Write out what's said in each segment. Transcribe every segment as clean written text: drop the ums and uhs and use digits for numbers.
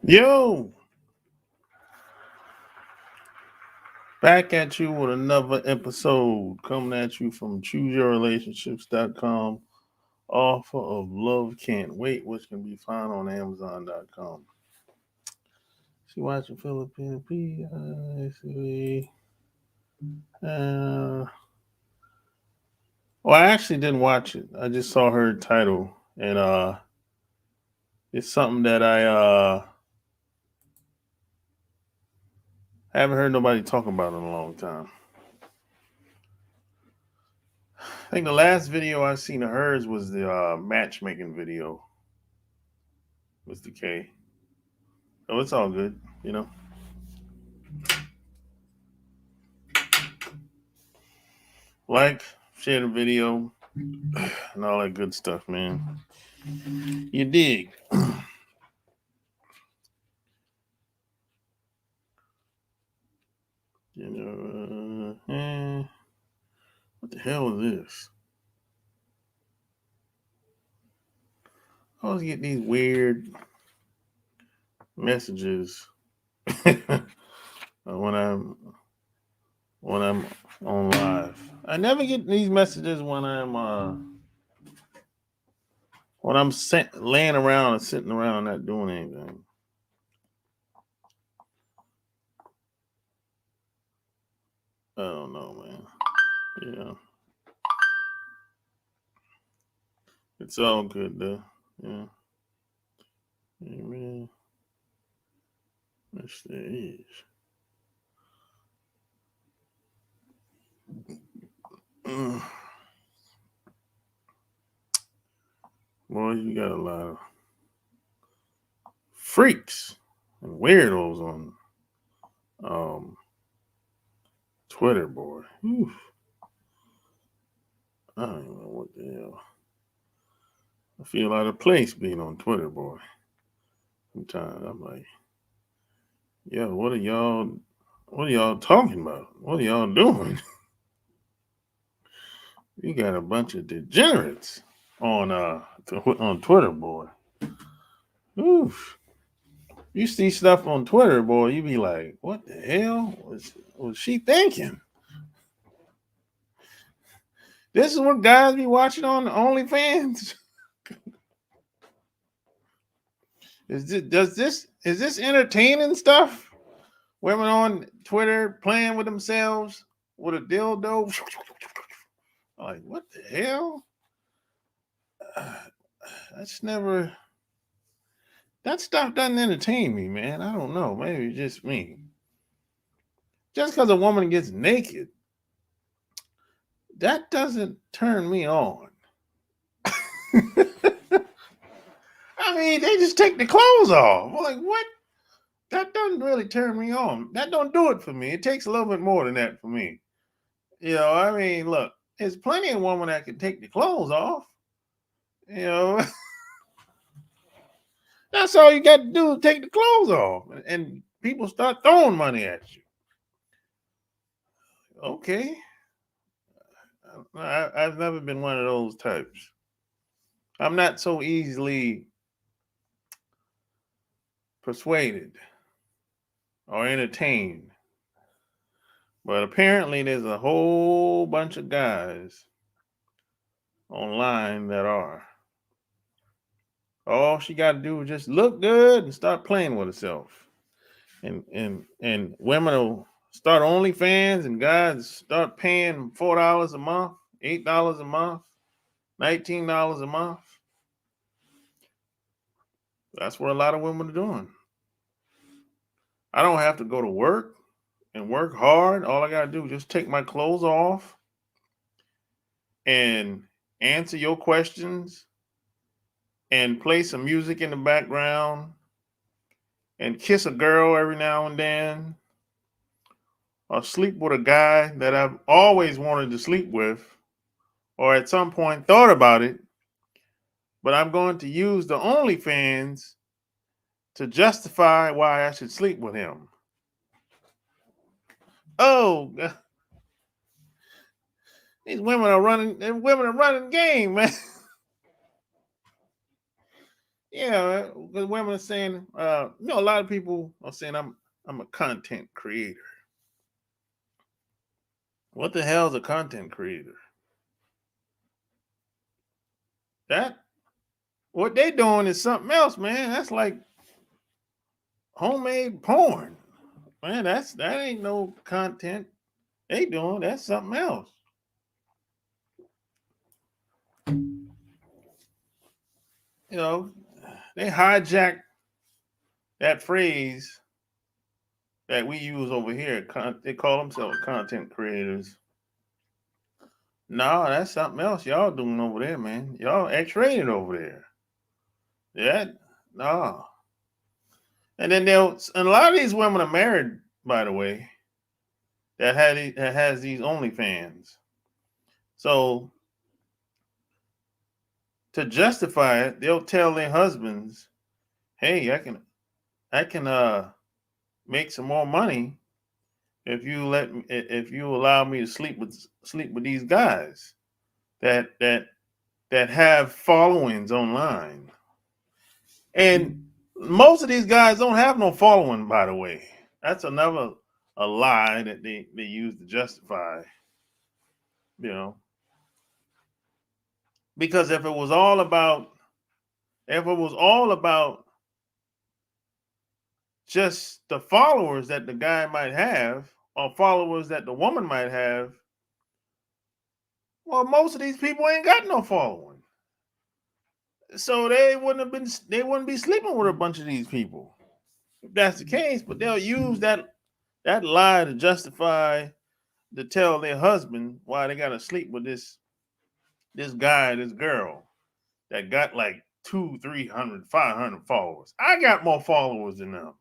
Yo, back at you with another episode coming at you from chooseyourrelationships.com. Offer of Love Can't Wait, which can be found on Amazon.com. She watching Filipino PIC. Well, I actually didn't watch it. I just saw her title, and it's something that I haven't heard nobody talk about in a long time. I think the last video I seen of hers was the matchmaking video. Mr. K. Oh, it's all good, you know. Like, share the video, and all that good stuff, man. You dig? You know, what the hell is this? I always get these weird messages when I'm on live. I never get these messages when I'm laying around and sitting around not doing anything. I don't know, man. Yeah, it's all good though. Yeah, amen. Yes, there is. Mm. Boy, you got a lot of freaks and weirdos on um, Twitter, boy. Oof. I don't even know what the hell. I feel out of place being on Twitter, boy. Sometimes I'm like, yo, what are y'all talking about? What are y'all doing? You got a bunch of degenerates on Twitter, boy. Oof. You see stuff on Twitter, boy, you be like, what the hell was she thinking? This is what guys be watching on OnlyFans. Is this entertaining stuff? Women on Twitter playing with themselves with a dildo. Like, what the hell? That's never. That stuff doesn't entertain me, man. I don't know. Maybe it's just me. Just because a woman gets naked, that doesn't turn me on. I mean, they just take the clothes off. I'm like, what? That doesn't really turn me on. That don't do it for me. It takes a little bit more than that for me. You know, I mean, look, there's plenty of women that can take the clothes off. You know, that's all you got to do is take the clothes off, and people start throwing money at you. Okay, I've never been one of those types. I'm not so easily persuaded or entertained. But apparently, there's a whole bunch of guys online that are. All she got to do is just look good and start playing with herself. And women will start OnlyFans, and guys start paying $4 a month, $8 a month, $19 a month. That's what a lot of women are doing. I don't have to go to work and work hard. All I got to do is just take my clothes off and answer your questions and play some music in the background and kiss a girl every now and then or sleep with a guy that I've always wanted to sleep with or at some point thought about it, but I'm going to use the OnlyFans to justify why I should sleep with him. Oh, these women are running game, man. Yeah, because women are saying, a lot of people are saying I'm a content creator. What the hell is a content creator? That what they doing is something else, man. That's like homemade porn, man. That ain't no content they doing. That's something else. You know, they hijack that phrase that we use over here. They call themselves content creators. No, that's something else y'all doing over there, man. Y'all X-rated over there. Yeah, no. And then and a lot of these women are married, by the way, that has these OnlyFans. So to justify it, they'll tell their husbands, "Hey, I can make some more money if you allow me to sleep with these guys that have followings online." And most of these guys don't have no following, by the way. That's another a lie that they use to justify, you know. Because if it was all about just the followers that the guy might have or followers that the woman might have, well, most of these people ain't got no following. So they wouldn't be sleeping with a bunch of these people if that's the case. But they'll use that lie to justify to tell their husband why they gotta sleep with this guy, this girl that got like 200, 300, 500 followers. I got more followers than them.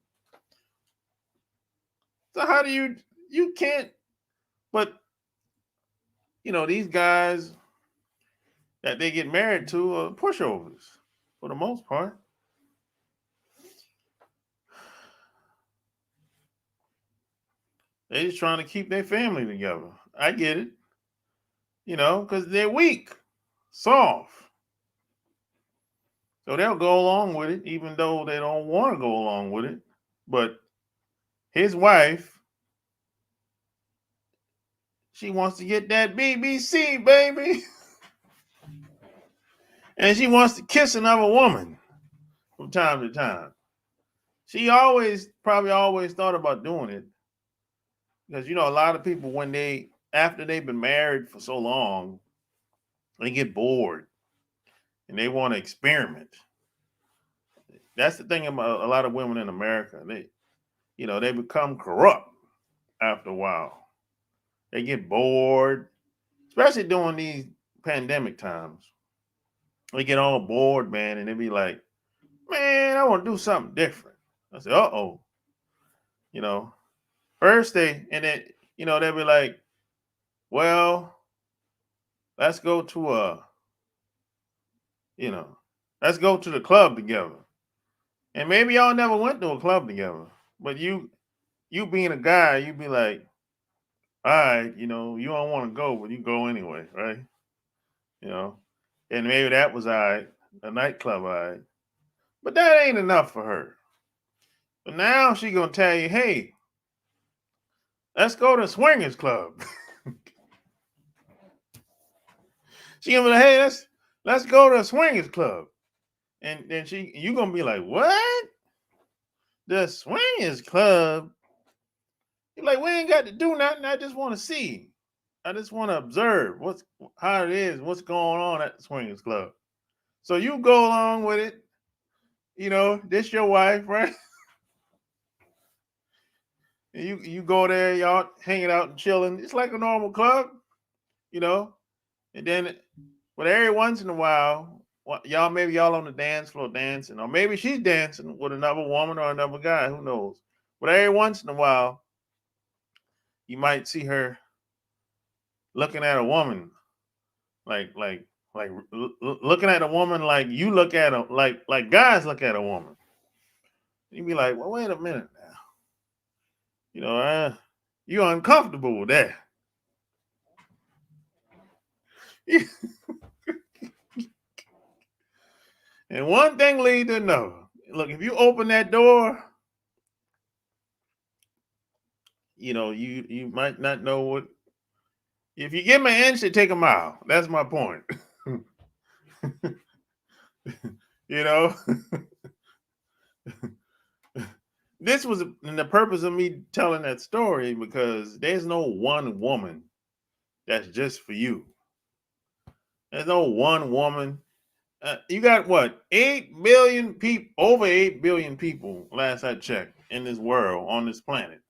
So how do you can't? But these guys that they get married to are pushovers for the most part. They just trying to keep their family together. I get it, because they're weak, soft. So they'll go along with it, even though they don't want to go along with it. But his wife, she wants to get that BBC, baby. And she wants to kiss another woman from time to time. She probably always thought about doing it. Because, a lot of people, after they've been married for so long, they get bored and they want to experiment. That's the thing about a lot of women in America. They become corrupt after a while. They get bored, especially during these pandemic times. They get all bored, man, and they be like, "Man, I want to do something different." I say, "Uh-oh." You know, First and then, they'll be like, "Well, let's go to you know, let's go to the club together." And maybe y'all never went to a club together, but you being a guy, you be like, "All right, you don't want to go, but you go anyway, right?" You know, and maybe that was all right, a nightclub, all right. But that ain't enough for her. But now she gonna tell you, "Hey, let's go to swingers club." She gonna be like, "Hey, let's go to a swingers club," and then you gonna be like, "What? The swingers club?" You're like, "We ain't got to do nothing. I just want to see. I just want to observe how it is, what's going on at the swingers club." So you go along with it. This your wife, right? And you go there, y'all hanging out and chilling. It's like a normal club, you know. And then, but every once in a while, y'all on the dance floor dancing, or maybe she's dancing with another woman or another guy. Who knows? But every once in a while, you might see her looking at a woman like looking at a woman like you look at a like guys look at a woman. You be like, "Well, wait a minute now. You're uncomfortable with that." And one thing leads to another. Look, if you open that door, you might not know what. If you give them an inch, they take a mile. That's my point. you know, this was the purpose of me telling that story because there's no one woman that's just for you. There's no one woman. You got what? 8 billion people, over 8 billion people, last I checked, in this world, on this planet.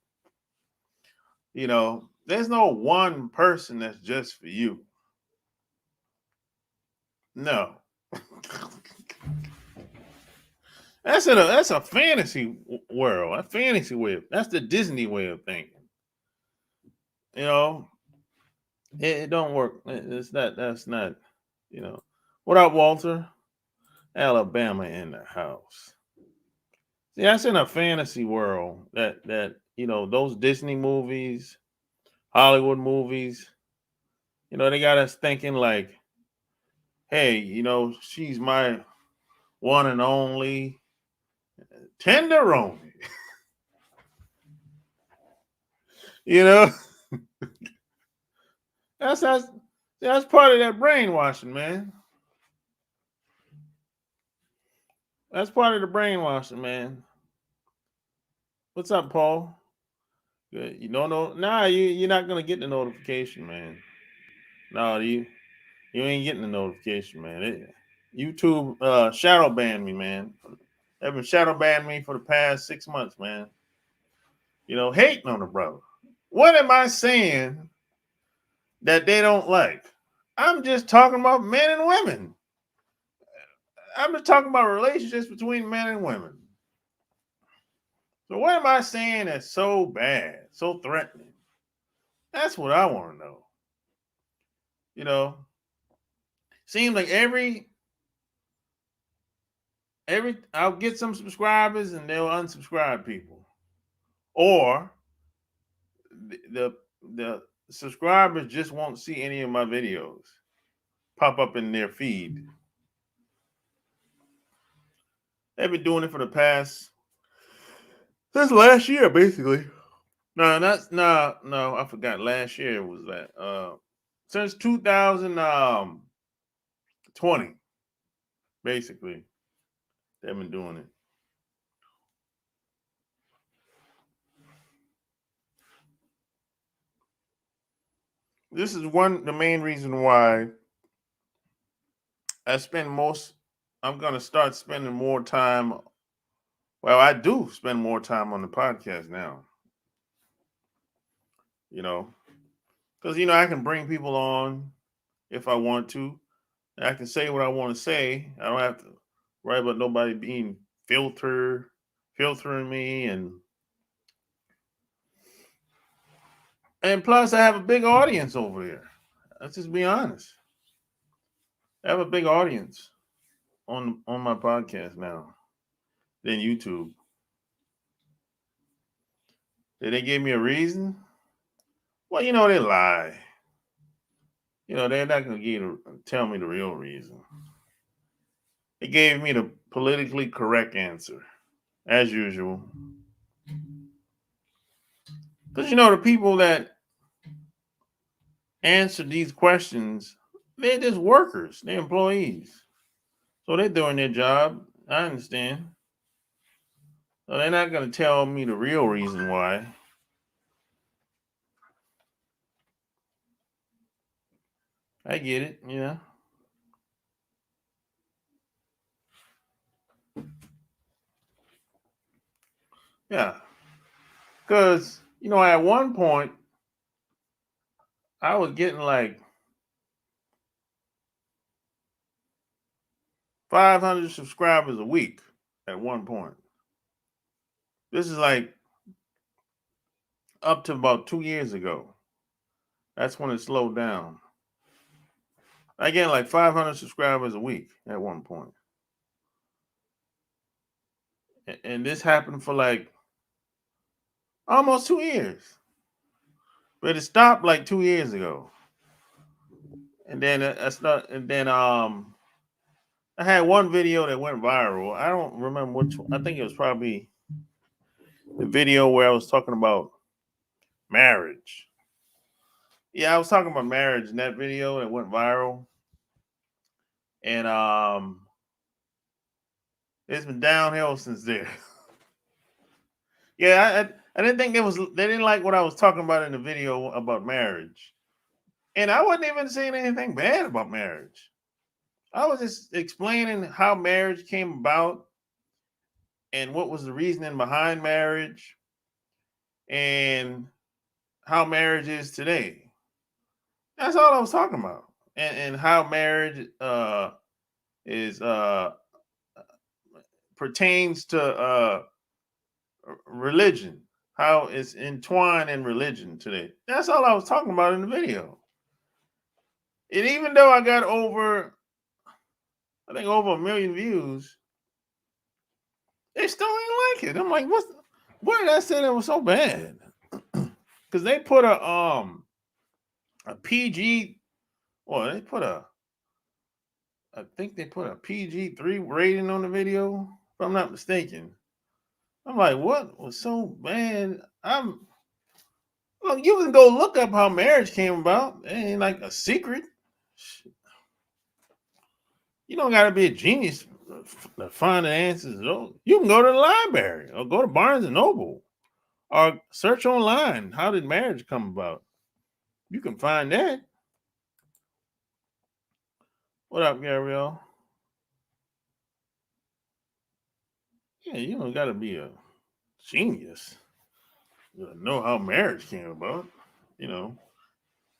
There's no one person that's just for you. No. That's a fantasy world, a fantasy way. That's the Disney way of thinking. It don't work. It's not. That's not. What up, Walter? Alabama in the house. See, that's in a fantasy world. That those Disney movies, Hollywood movies. They got us thinking like, hey, she's my one and only tenderoni. that's part of that brainwashing, man. That's part of the brainwashing, man. What's up, Paul? Good. You don't know? Nah, you're not gonna get the notification, man. No, you ain't getting the notification, man. YouTube shadow banned me, man. They've been shadow banned me for the past 6 months, man. Hating on the brother. What am I saying that they don't like? I'm just talking about men and women. I'm just talking about relationships between men and women. So what am I saying that's so bad, so threatening? That's what I want to know. Seems like every I'll get some subscribers and they'll unsubscribe people, or the subscribers just won't see any of my videos pop up in their feed. They've been doing it for the past since last year, basically. No, I forgot. Last year was that. Since 2020, basically, they've been doing it. This is the main reason why I'm going to start spending more time. Well, I do spend more time on the podcast now. Because, I can bring people on if I want to. I can say what I want to say. I don't have to worry about nobody being filtering me. And plus, I have a big audience over there. Let's just be honest. I have a big audience on my podcast now than YouTube. Did they give me a reason? Well, they lie. They're not going to tell me the real reason. They gave me the politically correct answer, as usual. Because, the people that answer these questions, they're just workers. They're employees. So they're doing their job. I understand. So they're not going to tell me the real reason why. I get it, Yeah. Because, at one point, I was getting like 500 subscribers a week at one point. This is like up to about 2 years ago. That's when it slowed down. I get like 500 subscribers a week at one point. And this happened for like almost 2 years. But it stopped like 2 years ago. And then I had one video that went viral. I don't remember which one. I think it was probably the video where I was talking about marriage. Yeah, I was talking about marriage in that video that went viral. And it's been downhill since there. Yeah, I didn't think they didn't like what I was talking about in the video about marriage. And I wasn't even saying anything bad about marriage. I was just explaining how marriage came about and what was the reasoning behind marriage and how marriage is today. That's all I was talking about. And how marriage is pertains to religion, how it's entwined in religion today. That's all I was talking about in the video. And even though I got I think over 1 million views, they still ain't like it. I'm like, what did I say that was so bad? Because they put a PG, well, I think they put a PG-3 rating on the video, if I'm not mistaken. I'm like, what was so bad? Look, you can go look up how marriage came about. It ain't like a secret. You don't got to be a genius to find the answers. You can go to the library or go to Barnes and Noble or search online. How did marriage come about? You can find that. What up, Gabrielle? Yeah, you don't got to be a genius to know how marriage came about. You know.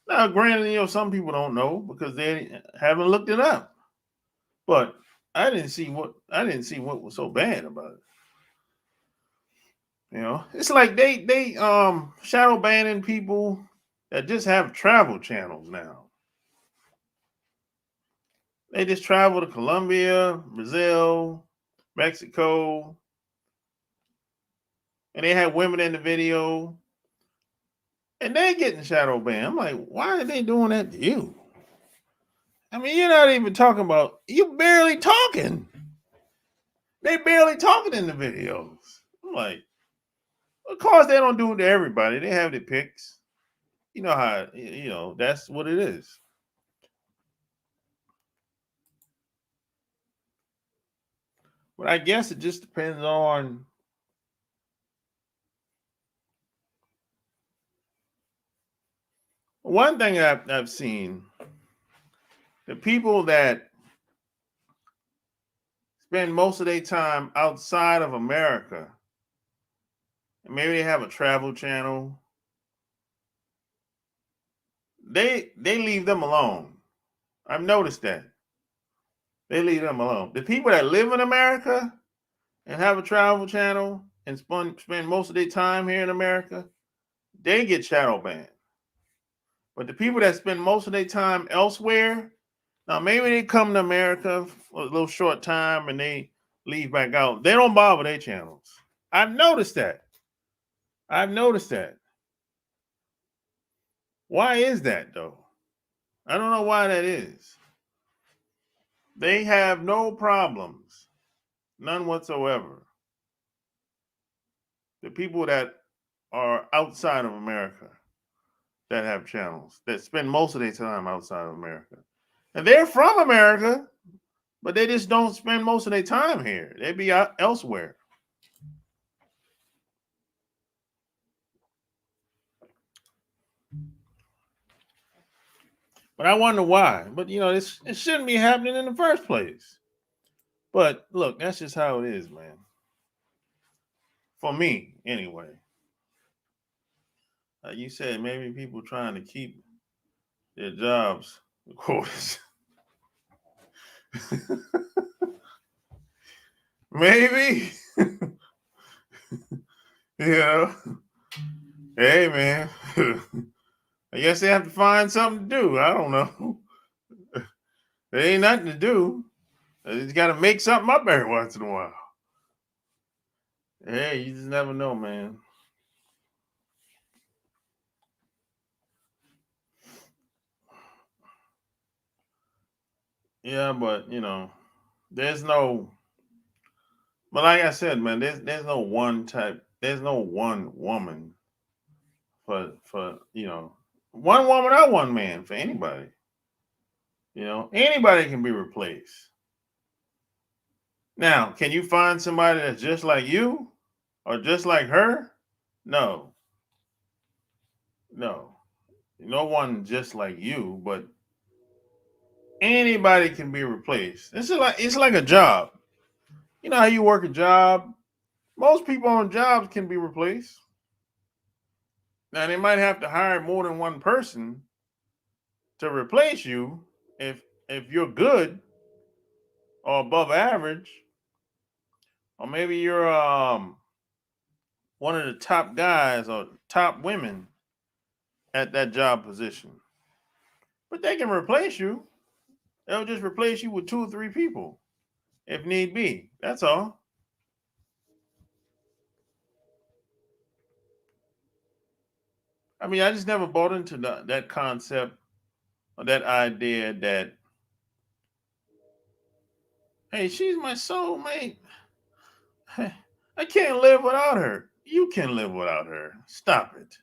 Now, granted, some people don't know because they haven't looked it up. But I didn't see what was so bad about it. It's like they shadow banning people that just have travel channels now. They just travel to Colombia, Brazil, Mexico, and they have women in the video, and they're getting shadow banned. I'm like, why are they doing that to you? I mean, you're not even talking about, you barely talking. They barely talking in the videos. I'm like, of course they don't do it to everybody. They have their picks. You know how, that's what it is. But I guess it just depends on one thing I've seen. The people that spend most of their time outside of America, and maybe they have a travel channel, they leave them alone. I've noticed that. They leave them alone. The people that live in America and have a travel channel and spend most of their time here in America, they get shadow banned. But the people that spend most of their time elsewhere, now maybe they come to America for a little short time and they leave back out. They don't bother their channels. I've noticed that. Why is that though? I don't know why that is. They have no problems, none whatsoever. The people that are outside of America that have channels that spend most of their time outside of America. And they're from America, but they just don't spend most of their time here. They be out elsewhere. But I wonder why. But it shouldn't be happening in the first place. But look, that's just how it is, man. For me, anyway. You said maybe people trying to keep their jobs, of course. Maybe. Yeah. Hey, man. I guess they have to find something to do. I don't know. There ain't nothing to do. They just got to make something up every once in a while. Hey, you just never know, man. Yeah, but There's no, but like I said, man, there's no one type. There's no one woman for one woman or one man for anybody. Anybody can be replaced. Now, can you find somebody that's just like you or just like her? No, no, no one just like you, but anybody can be replaced. It's like a job. You know how you work a job? Most people on jobs can be replaced. Now they might have to hire more than one person to replace you if you're good or above average, or maybe you're one of the top guys or top women at that job position. But they can replace you. They'll just replace you with two or three people if need be. That's all. I mean, I just never bought into that concept or that idea that, hey, she's my soulmate. I can't live without her. You can live without her. Stop it.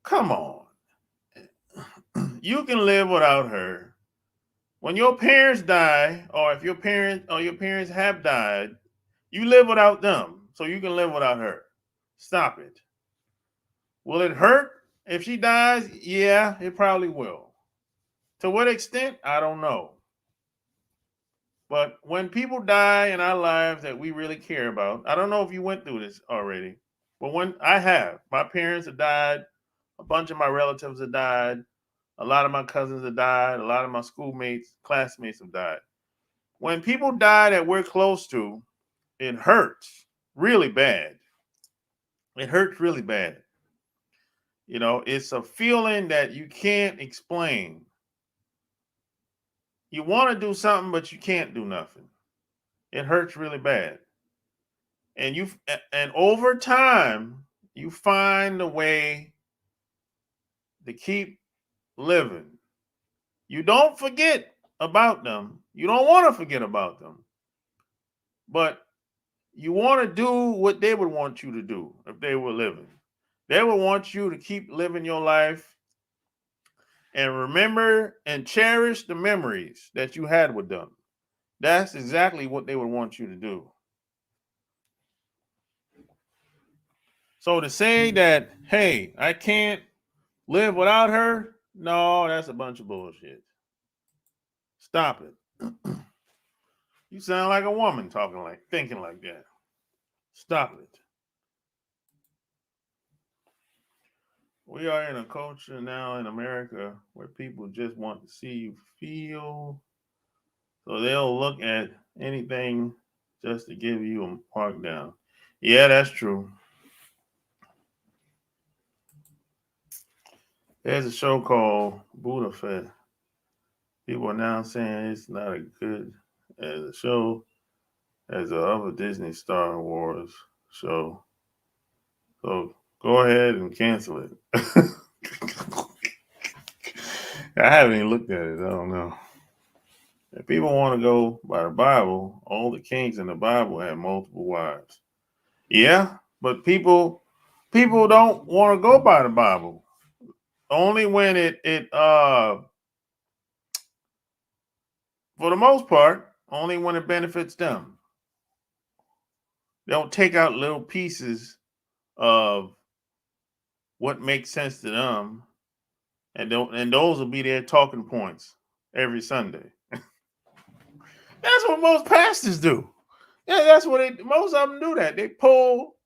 Come on. You can live without her. When your parents die, or if your parents have died, you live without them. So you can live without her. Stop it. Will it hurt if she dies? Yeah, it probably will. To what extent? I don't know. But when people die in our lives that we really care about, I don't know if you went through this already, but when I have, my parents have died, a bunch of my relatives have died, a lot of my cousins have died, a lot of my schoolmates, classmates have died. When people die that we're close to, it hurts really bad. It hurts really bad. It's a feeling that you can't explain. You want to do something, but you can't do nothing. It hurts really bad. And over time, you find a way to keep living. You don't forget about them. You don't want to forget about them. But you want to do what they would want you to do if they were living. They would want you to keep living your life and remember and cherish the memories that you had with them. That's exactly what they would want you to do. So to say that, hey, I can't live without her, no, that's a bunch of bullshit. Stop it. You sound like a woman thinking like that. Stop it. We are in a culture now in America where people just want to see you feel. So they'll look at anything just to give you a mark down. Yeah, that's true. There's a show called Buddha Fett. People are now saying it's not as good as a show as the other Disney Star Wars show. So go ahead and cancel it. I haven't even looked at it. I don't know. If people want to go by the Bible, all the kings in the Bible had multiple wives. Yeah, but people don't want to go by the Bible. Only when it for the most part, only when it benefits them. They'll take out little pieces of what makes sense to them, and those will be their talking points every Sunday. That's what most pastors do. Yeah, that's what most of them do. That they pull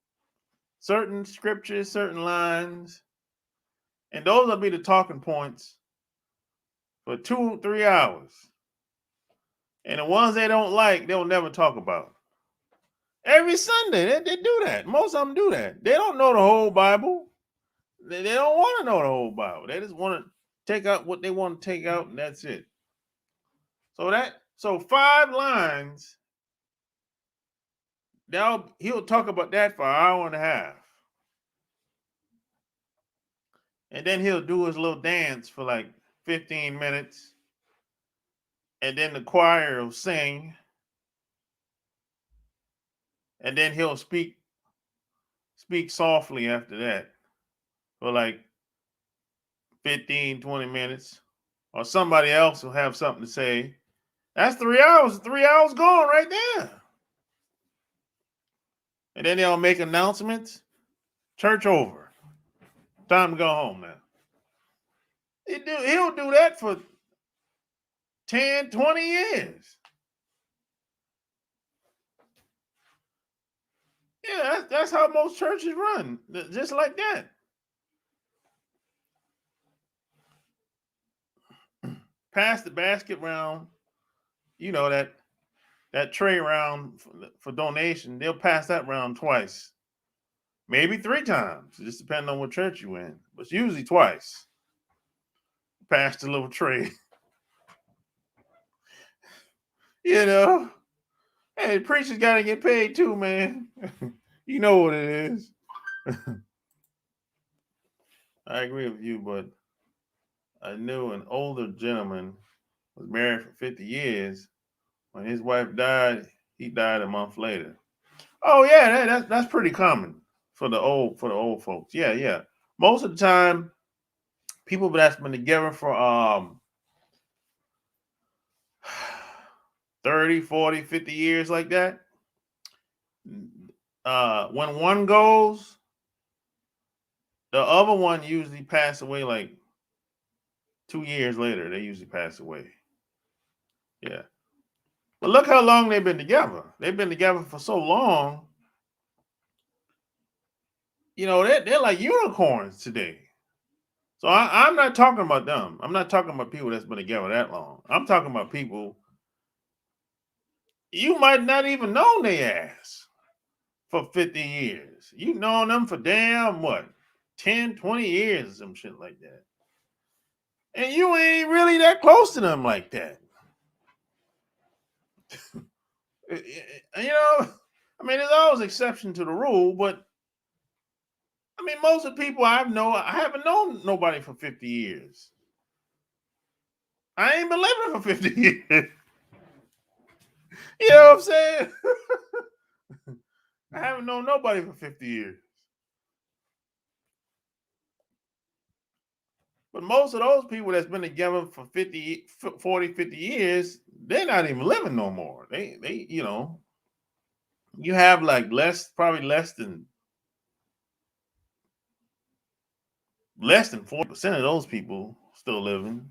certain scriptures, certain lines, and those will be the talking points for 2, 3 hours. And the ones they don't like, they'll never talk about. Every Sunday, they do that. Most of them do that. They don't know the whole Bible. They don't want to know the whole Bible. They just want to take out what they want to take out, and that's it. So 5 lines. Now he'll talk about that for an hour and a half, and then he'll do his little dance for like 15 minutes, and then the choir will sing, and then he'll speak softly after that for like 15, 20 minutes, or somebody else will have something to say. That's 3 hours. 3 hours gone right there. And then they'll make announcements. Church over. Time to go home now. He'll do that for 10, 20 years. Yeah, that's how most churches run. Just like that. Pass the basket round. You know that tray round for donation. They'll pass that round twice. Maybe 3 times. It just depends on what church you in. But it's usually twice. Pass the little tray. You know. Hey, preachers got to get paid too, man. You know what it is. I agree with you, but I knew an older gentleman was married for 50 years. When his wife died, he died a month later. Oh yeah, that's pretty common for the old folks. Yeah, yeah. Most of the time, people that's been together for 30, 40, 50 years like that, when one goes, the other one usually pass away like 2 years later. They usually pass away. Yeah. But look how long they've been together. They've been together for so long. You know, they're like unicorns today. So I'm not talking about them. I'm not talking about people that's been together that long. I'm talking about people you might not even know their ass for 50 years. You known them for damn what? 10, 20 years or some shit like that. And you ain't really that close to them like that. You know, I mean, there's always exception to the rule, but I mean, most of the people I haven't known nobody for 50 years. I ain't been living for 50 years. You know what I'm saying? I haven't known nobody for 50 years. But most of those people that's been together for 50, 40, 50 years, they're not even living no more. They, you know, you have like probably less than 40% of those people still living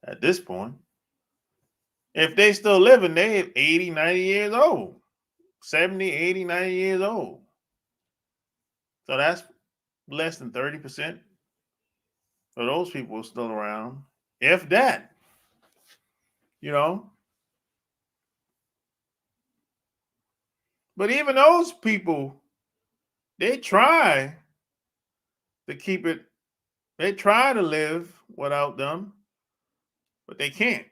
at this point. If they still living, they 80, 90 years old, 70, 80, 90 years old. So that's less than 30% of those people are still around. If that, you know. But even those people, they try to keep it, they try to live without them, but they can't.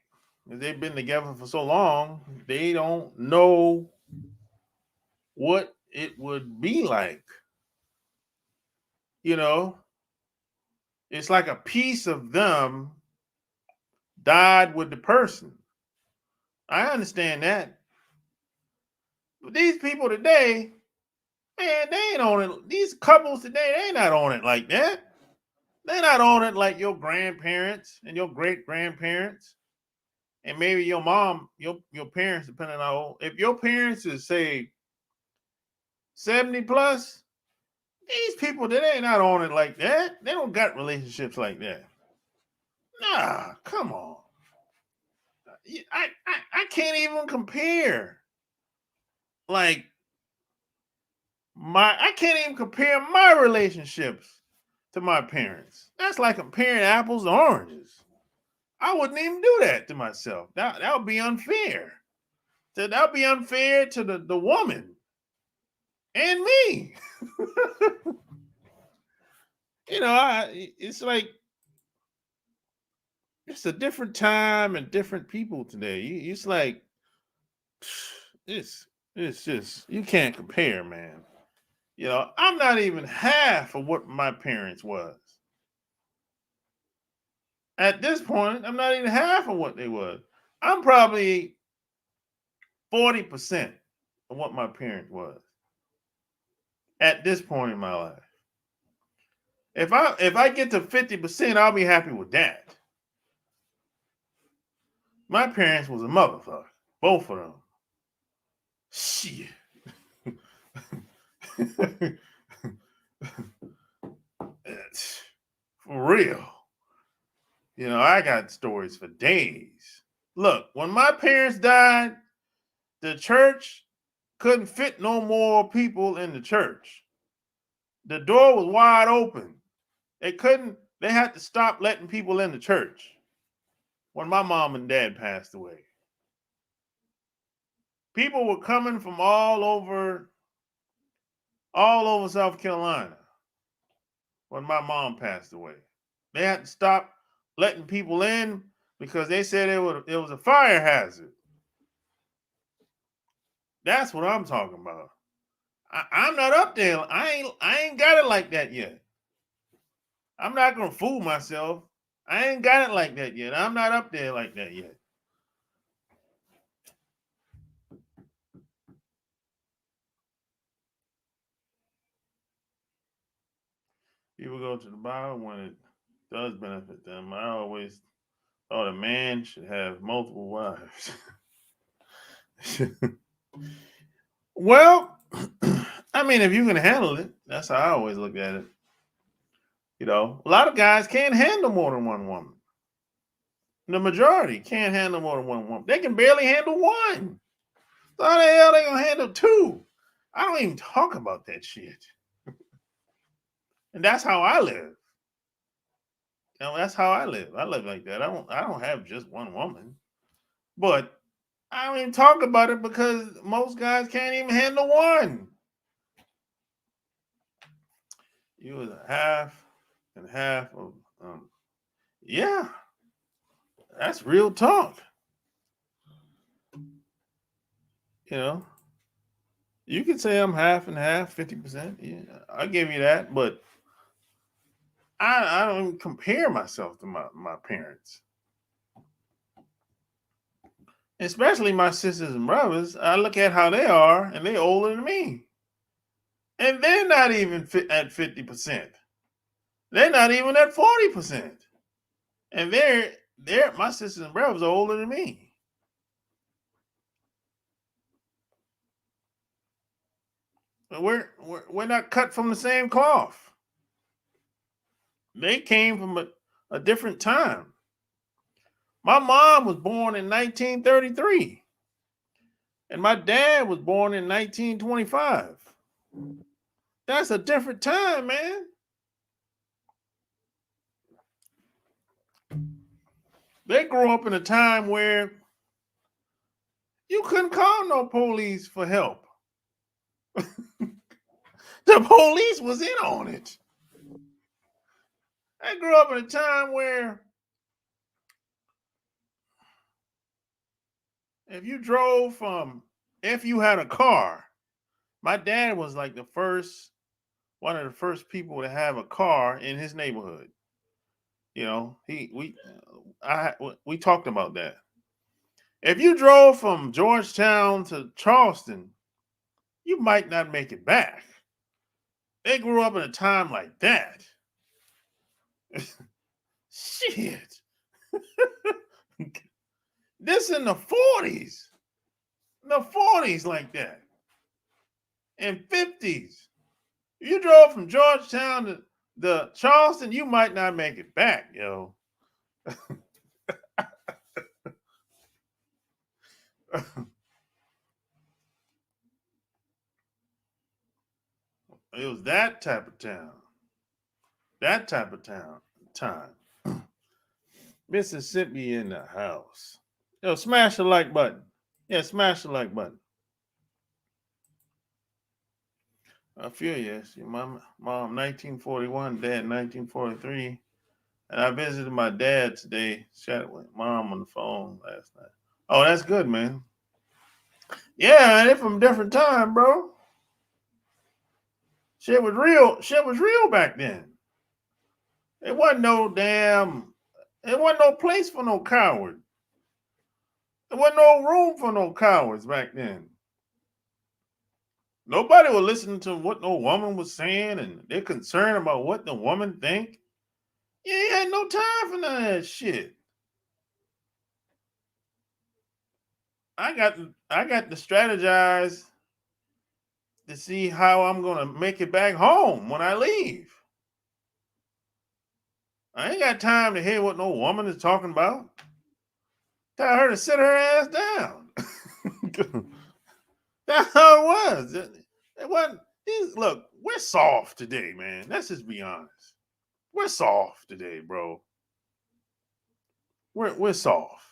They've been together for so long, they don't know what it would be like. You know, it's like a piece of them died with the person. I understand that. But these people today, man, they ain't on it. These couples today, they ain't not on it like that. They're not on it like your grandparents and your great grandparents. And maybe your mom, your parents, depending on if your parents is say 70 plus, these people they ain't not on it like that. They don't got relationships like that. Nah, come on. I can't even compare. Like I can't even compare my relationships to my parents. That's like comparing apples to oranges. I wouldn't even do that to myself. That would be unfair. That would be unfair to the woman and me. You know, it's like it's a different time and different people today. It's like it's just you can't compare, man. You know, I'm not even half of what my parents was. At this point, I'm not even half of what they was. I'm probably 40% of what my parents was at this point in my life. If I get to 50%, I'll be happy with that. My parents was a motherfucker. Both of them. Shit. For real. You know, I got stories for days. Look, when my parents died, the church couldn't fit no more people in the church. The door was wide open. They had to stop letting people in the church when my mom and dad passed away. People were coming from all over South Carolina when my mom passed away. They had to stop letting people in because they said it was a fire hazard. That's what I'm talking about. I'm not up there. I ain't got it like that yet. I'm not gonna fool myself. I ain't got it like that yet. I'm not up there like that yet. People go to the Bible when it does benefit them. I always thought a man should have multiple wives. Well, I mean, if you can handle it, that's how I always look at it. You know, a lot of guys can't handle more than one woman. The majority can't handle more than one woman. They can barely handle one. So how the hell they gonna handle two? I don't even talk about that shit. And that's how I live. You know, that's how I live. I live like that. I don't have just one woman. But I don't even talk about it because most guys can't even handle one. You was a half and half of yeah, that's real talk. You know, you could say I'm half and half, 50%. Yeah, I'll give you that, but I don't compare myself to my parents. Especially my sisters and brothers. I look at how they are, and they're older than me. And they're not even at 50%. They're not even at 40%. And they're my sisters and brothers are older than me. We're not cut from the same cloth. They came from a different time. My mom was born in 1933, and my dad was born in 1925. That's a different time, man. They grew up in a time where you couldn't call no police for help. The police was in on it. I grew up in a time where if you had a car, my dad was like one of the first people to have a car in his neighborhood. You know, we talked about that. If you drove from Georgetown to Charleston, you might not make it back. They grew up in a time like that. Shit. This in the 40s. In the 40s like that. And 50s. If you drove from Georgetown to the Charleston, you might not make it back, yo. It was that type of town. That type of time. Mississippi in the house. Yo, smash the like button. Yeah, smash the like button. I feel you. My mom 1941, dad 1943. And I visited my dad today. Chatted with mom on the phone last night. Oh, that's good, man. Yeah, they're from a different time, bro. Shit was real. Shit was real back then. It wasn't no place for no coward. There wasn't no room for no cowards back then. Nobody was listening to what no woman was saying, and they're concerned about what the woman think. You ain't had no time for none of that shit. I got to strategize to see how I'm gonna make it back home when I leave. I ain't got time to hear what no woman is talking about. Tell her to sit her ass down. That's how it was. It wasn't. Look, we're soft today, man. Let's just be honest. We're soft today, bro. We're soft.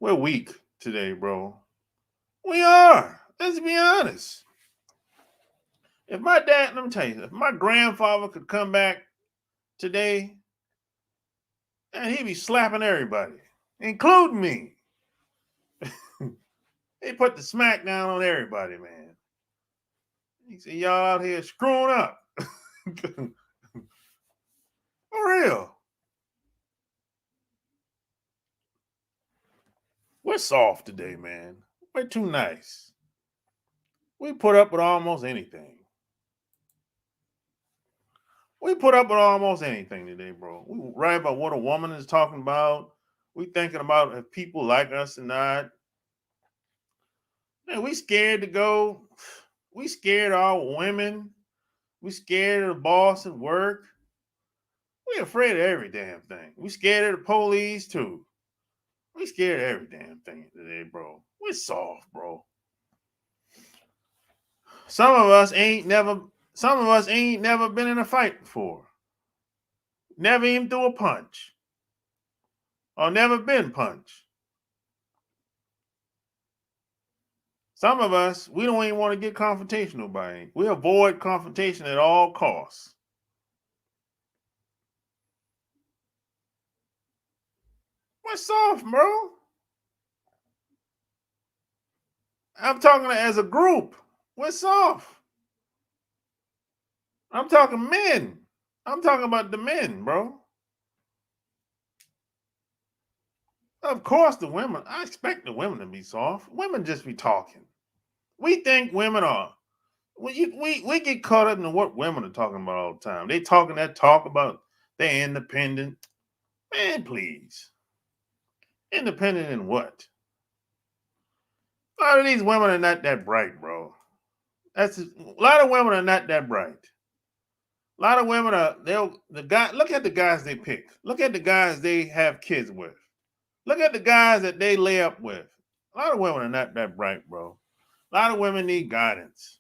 We're weak today, bro. We are. Let's be honest. If my dad, let me tell you, if my grandfather could come back today, and he'd be slapping everybody, including me. He put the smack down on everybody, man. He said, y'all out here screwing up. For real. We're soft today, man. We're too nice. We put up with almost anything. We put up with almost anything today, bro. We write about what a woman is talking about. We thinking about if people like us or not. Man, we scared to go. We scared of our women. We scared of the boss at work. We afraid of every damn thing. We scared of the police too. We scared of every damn thing today, bro. We're soft, bro. Some of us ain't never been in a fight before. Never even threw a punch. Or never been punched. Some of us, we don't even want to get confrontational by it. We avoid confrontation at all costs. We're soft, bro. I'm talking as a group. We're soft. I'm talking men. I'm talking about the men, bro. Of course, the women. I expect the women to be soft. Women just be talking. We think women are. We get caught up in what women are talking about all the time. They talking that talk about they're independent. Man, please. Independent in what? A lot of these women are not that bright, bro. A lot of women are not that bright. A lot of women are look at the guys they pick. Look at the guys they have kids with. Look at the guys that they lay up with. A lot of women are not that bright, bro. A lot of women need guidance.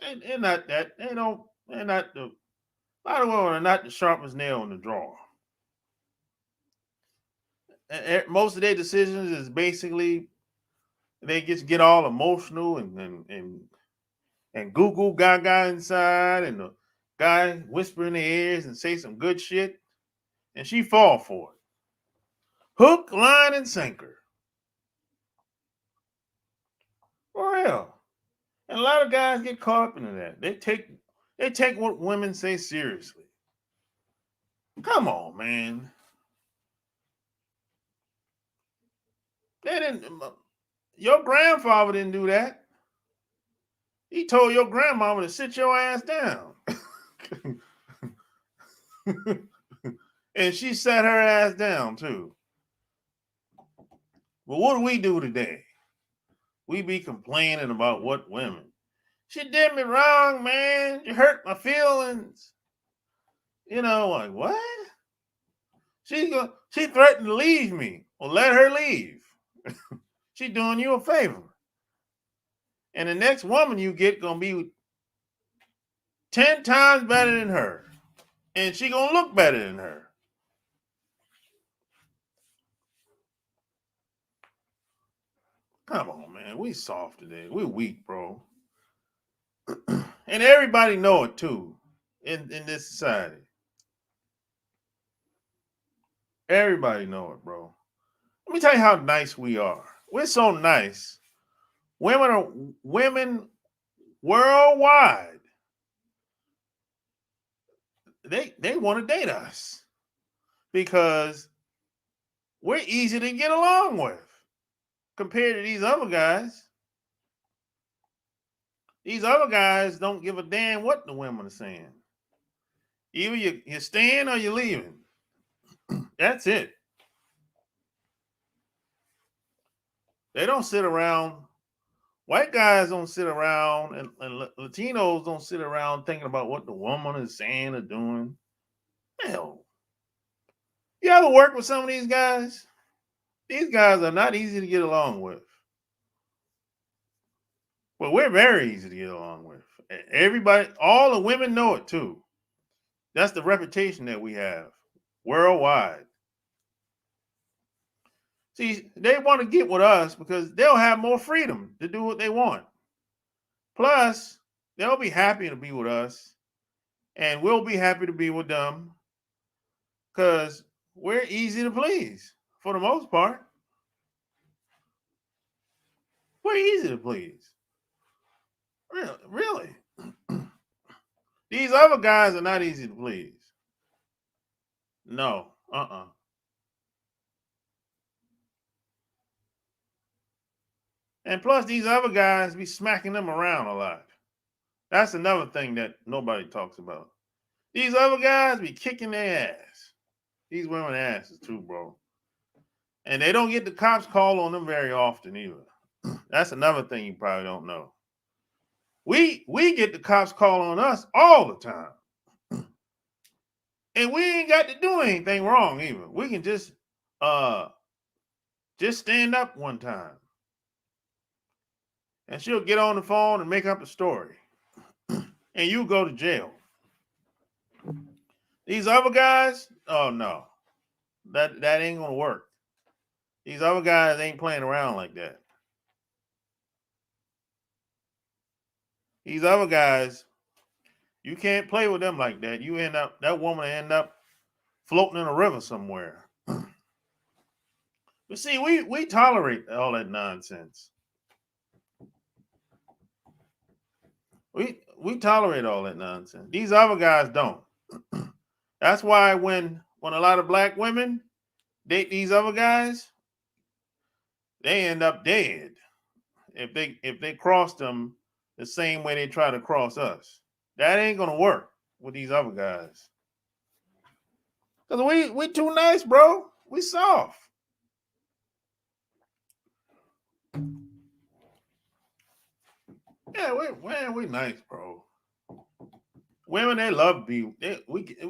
They're not that. They don't. They're not the. A lot of women are not the sharpest nail in the drawer. Most of their decisions is basically they just get all emotional and goo goo gaga inside, and the guy whisper in their ears and say some good shit, and she fall for it. Hook, line, and sinker. For real. And a lot of guys get caught up into that. They take what women say seriously. Come on, man. They didn't. Your grandfather didn't do that. He told your grandmama to sit your ass down. And she sat her ass down too. But what do we do today? We be complaining about what women. She did me wrong, man. You hurt my feelings. You know, like what? She threatened to leave me. Well, let her leave. She doing you a favor. And the next woman you get gonna be 10 times better than her. And she gonna look better than her. Come on, man. We soft today. We weak, bro. And everybody know it too in this society. Everybody know it, bro. Let me tell you how nice we are. We're so nice. Women worldwide. They want to date us because we're easy to get along with compared to these other guys. These other guys don't give a damn what the women are saying. Either you're staying or you're leaving. That's it. They don't sit around. White guys don't sit around, and Latinos don't sit around thinking about what the woman is saying or doing. Hell, you ever work with some of these guys? These guys are not easy to get along with. But we're very easy to get along with. Everybody, all the women know it too. That's the reputation that we have worldwide. See, they want to get with us because they'll have more freedom to do what they want. Plus, they'll be happy to be with us, and we'll be happy to be with them because we're easy to please for the most part. We're easy to please. Really. These other guys are not easy to please. No. And plus, these other guys be smacking them around a lot. That's another thing that nobody talks about. These other guys be kicking their ass. These women asses too, bro. And they don't get the cops call on them very often either. That's another thing you probably don't know. We get the cops call on us all the time. And we ain't got to do anything wrong either. We can just stand up one time. And she'll get on the phone and make up a story. And you go to jail. These other guys, oh no. That ain't gonna work. These other guys ain't playing around like that. These other guys, you can't play with them like that. That woman end up floating in a river somewhere. But see, we tolerate all that nonsense. We tolerate all that nonsense. These other guys don't. That's why when a lot of black women date these other guys, they end up dead if they cross them the same way they try to cross us. That ain't gonna work with these other guys. Cause we too nice, bro. We soft. Yeah, we nice, bro. Women, they love we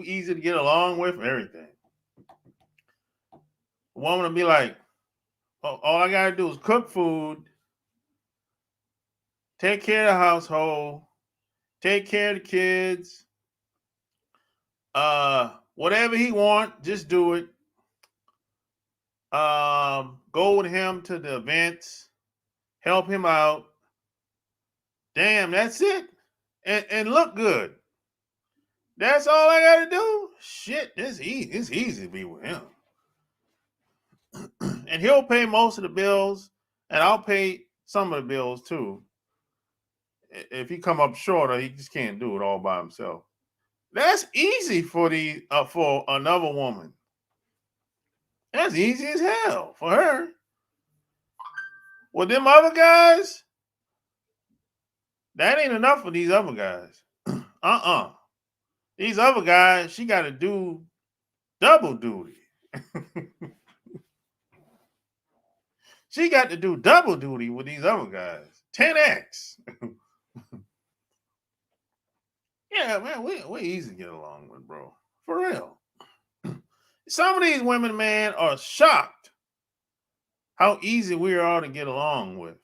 easy to get along with, everything. A woman will be like, oh, all I gotta do is cook food, take care of the household, take care of the kids. Whatever he want, just do it. Go with him to the events, help him out. Damn, that's it. And look good. That's all I gotta do. Shit, it's easy to be with him. And he'll pay most of the bills, and I'll pay some of the bills too. If he come up short, or he just can't do it all by himself. That's easy for another woman. That's easy as hell for her. Well, them other guys, that ain't enough for these other guys. These other guys, she got to do double duty. She got to do double duty with these other guys. 10x. Yeah, man, we easy to get along with, bro. For real. Some of these women, man, are shocked how easy we are to get along with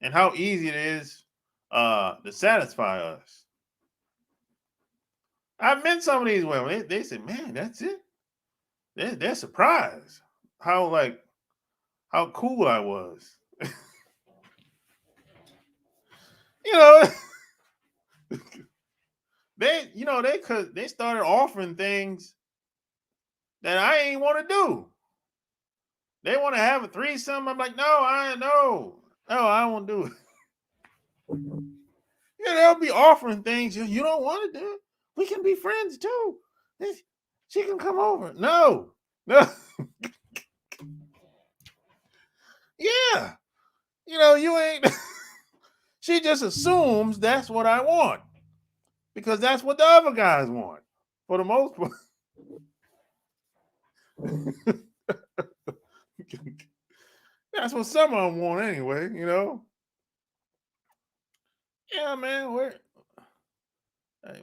and how easy it is to satisfy us. I've met some of these women. They say, man, that's it. They're surprised how cool I was. They started offering things that I ain't want to do. They want to have a threesome. I'm like, no, I won't do it. They'll be offering things you don't want to do. We can be friends too. She can come over. No. just assumes that's what I want because that's what the other guys want for the most part. That's what some of them want anyway, you know. Yeah, man. Hey,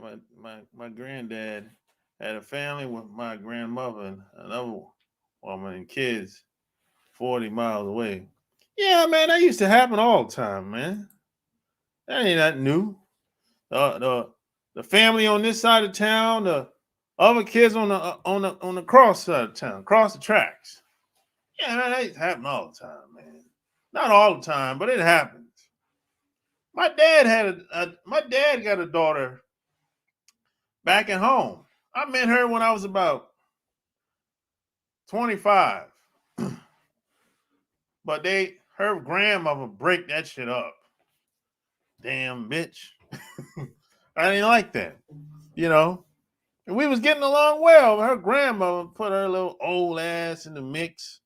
my granddad had a family with my grandmother and another woman and kids 40 miles away. Yeah, man, that used to happen all the time, man. That ain't that new. The family on this side of town, the other kids on the cross side of town, across the tracks. Yeah, man, that happen all the time, man. Not all the time, but it happens. My dad got a daughter back at home. I met her when I was about 25. But her grandmother break that shit up. Damn bitch. I didn't like that, you know. And we was getting along well, but her grandmother put her little old ass in the mix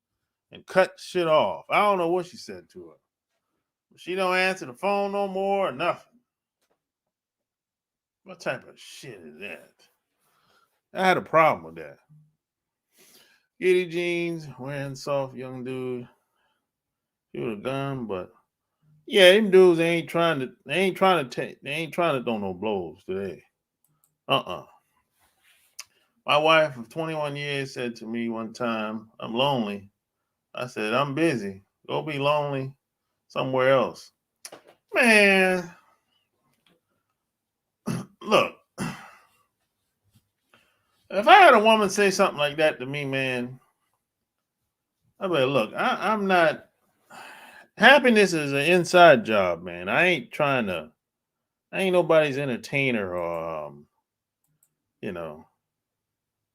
and cut shit off. I don't know what she said to her. She don't answer the phone no more or nothing. What type of shit is that? I had a problem with that. Giddy jeans, wearing soft young dude. He with a gun, but yeah, them dudes ain't trying to throw no blows today. Uh-uh. My wife of 21 years said to me one time, I'm lonely. I said, I'm busy. Go be lonely somewhere else. Man, look, if I had a woman say something like that to me, man, I'd be like, look, I'm not. Happiness is an inside job, man. I ain't nobody's entertainer or, you know,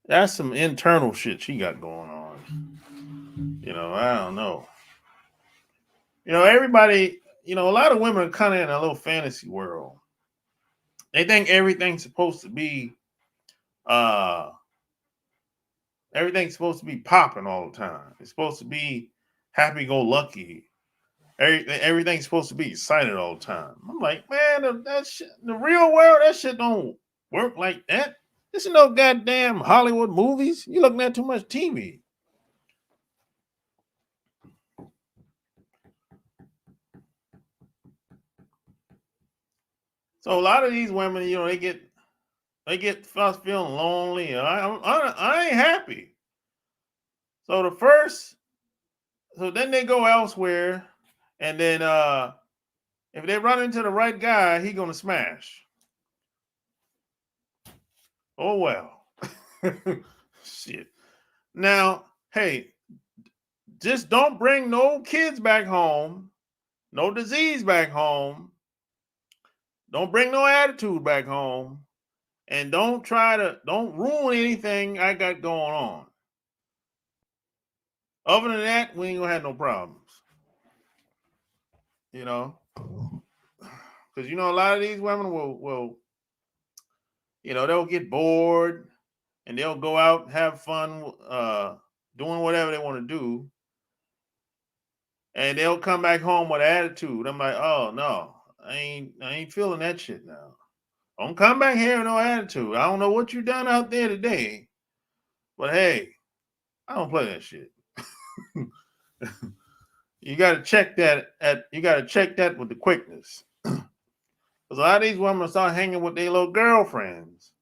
that's some internal shit she got going on. You know, I don't know. You know, everybody, a lot of women are kind of in a little fantasy world. They think uh everything's supposed to be popping all the time. It's supposed to be happy go lucky. Everything's supposed to be excited all the time. I'm like, man, that shit, the real world, that shit don't work like that. This is no goddamn Hollywood movies. You looking at too much TV. So a lot of these women, they get us feeling lonely. I ain't happy. So so then they go elsewhere, and then if they run into the right guy, he gonna smash. Oh well. Shit. Now, hey, just don't bring no kids back home, no disease back home, don't bring no attitude back home, and don't ruin anything I got going on. Other than that, we ain't gonna have no problems. You know, because a lot of these women will they'll get bored and they'll go out and have fun, doing whatever they want to do, and they'll come back home with attitude. I'm like, oh no, I ain't feeling that shit now. Don't come back here with no attitude. I don't know what you done out there today, but hey, I don't play that shit. You got to check that with the quickness. Because a lot of these women start hanging with their little girlfriends,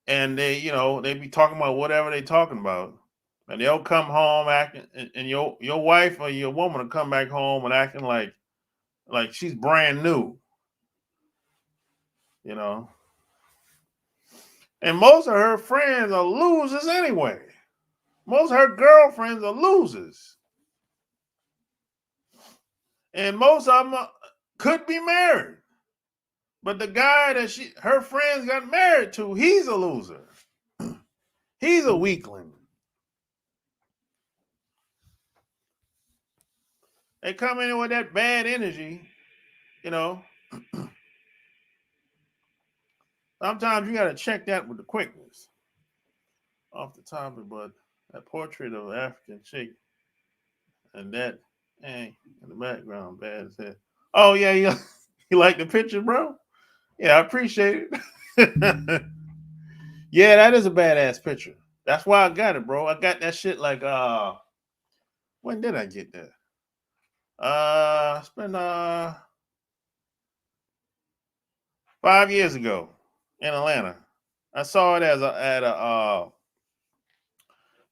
and they be talking about whatever they talking about, and they'll come home acting, and your wife or your woman will come back home and acting like she's brand new, you know. And most of her friends are losers anyway. Most of her girlfriends are losers, and most of them could be married. But the guy that her friends got married to, he's a loser. He's a weakling. They come in with that bad energy, you know. Sometimes you got to check that with the quickness. Off the topic, but that portrait of an African chick and that in the background, bad as hell. Oh yeah, you like the picture, bro? Yeah, I appreciate it. Yeah, that is a badass picture. That's why I got it, bro. I got that shit like when did I get that? It's been 5 years ago in Atlanta. I saw it at a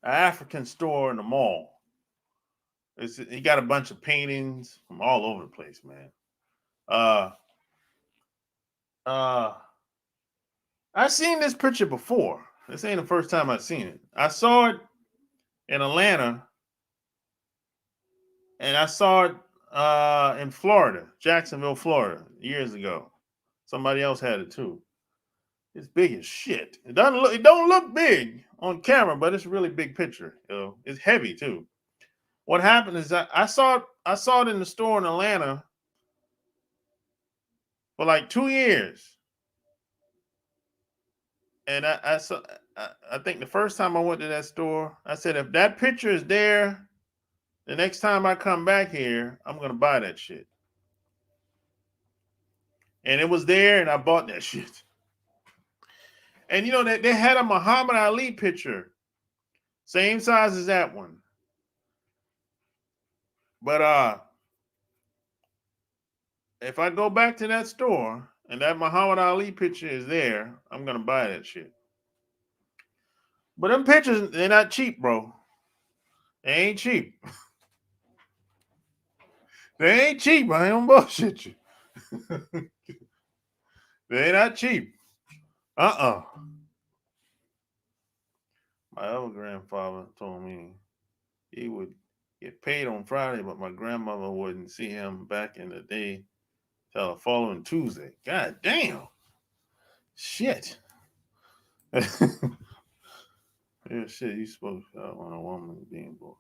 African store in the mall. He got a bunch of paintings from all over the place, man. Uh uh I've seen this picture before. This ain't the first time I've seen it. I saw it in Atlanta, and I saw it in Florida, Jacksonville, Florida, years ago. Somebody else had it too. It's big as shit. It don't look big on camera, but it's a really big picture. It's heavy too. What happened is I saw it in the store in Atlanta for like 2 years, and I think the first time I went to that store, I said if that picture is there, the next time I come back here, I'm gonna buy that shit. And it was there, and I bought that shit. And they had a Muhammad Ali picture, same size as that one. But if I go back to that store and that Muhammad Ali picture is there, I'm gonna buy that shit. But them pictures, they're not cheap, bro. They ain't cheap. They ain't cheap. I ain't gonna bullshit you. They not cheap. Uh-uh. My other grandfather told me he would get paid on Friday, but my grandmother wouldn't see him back in the day till the following Tuesday. God damn. Shit. Yeah, shit, you supposed to on a woman being born.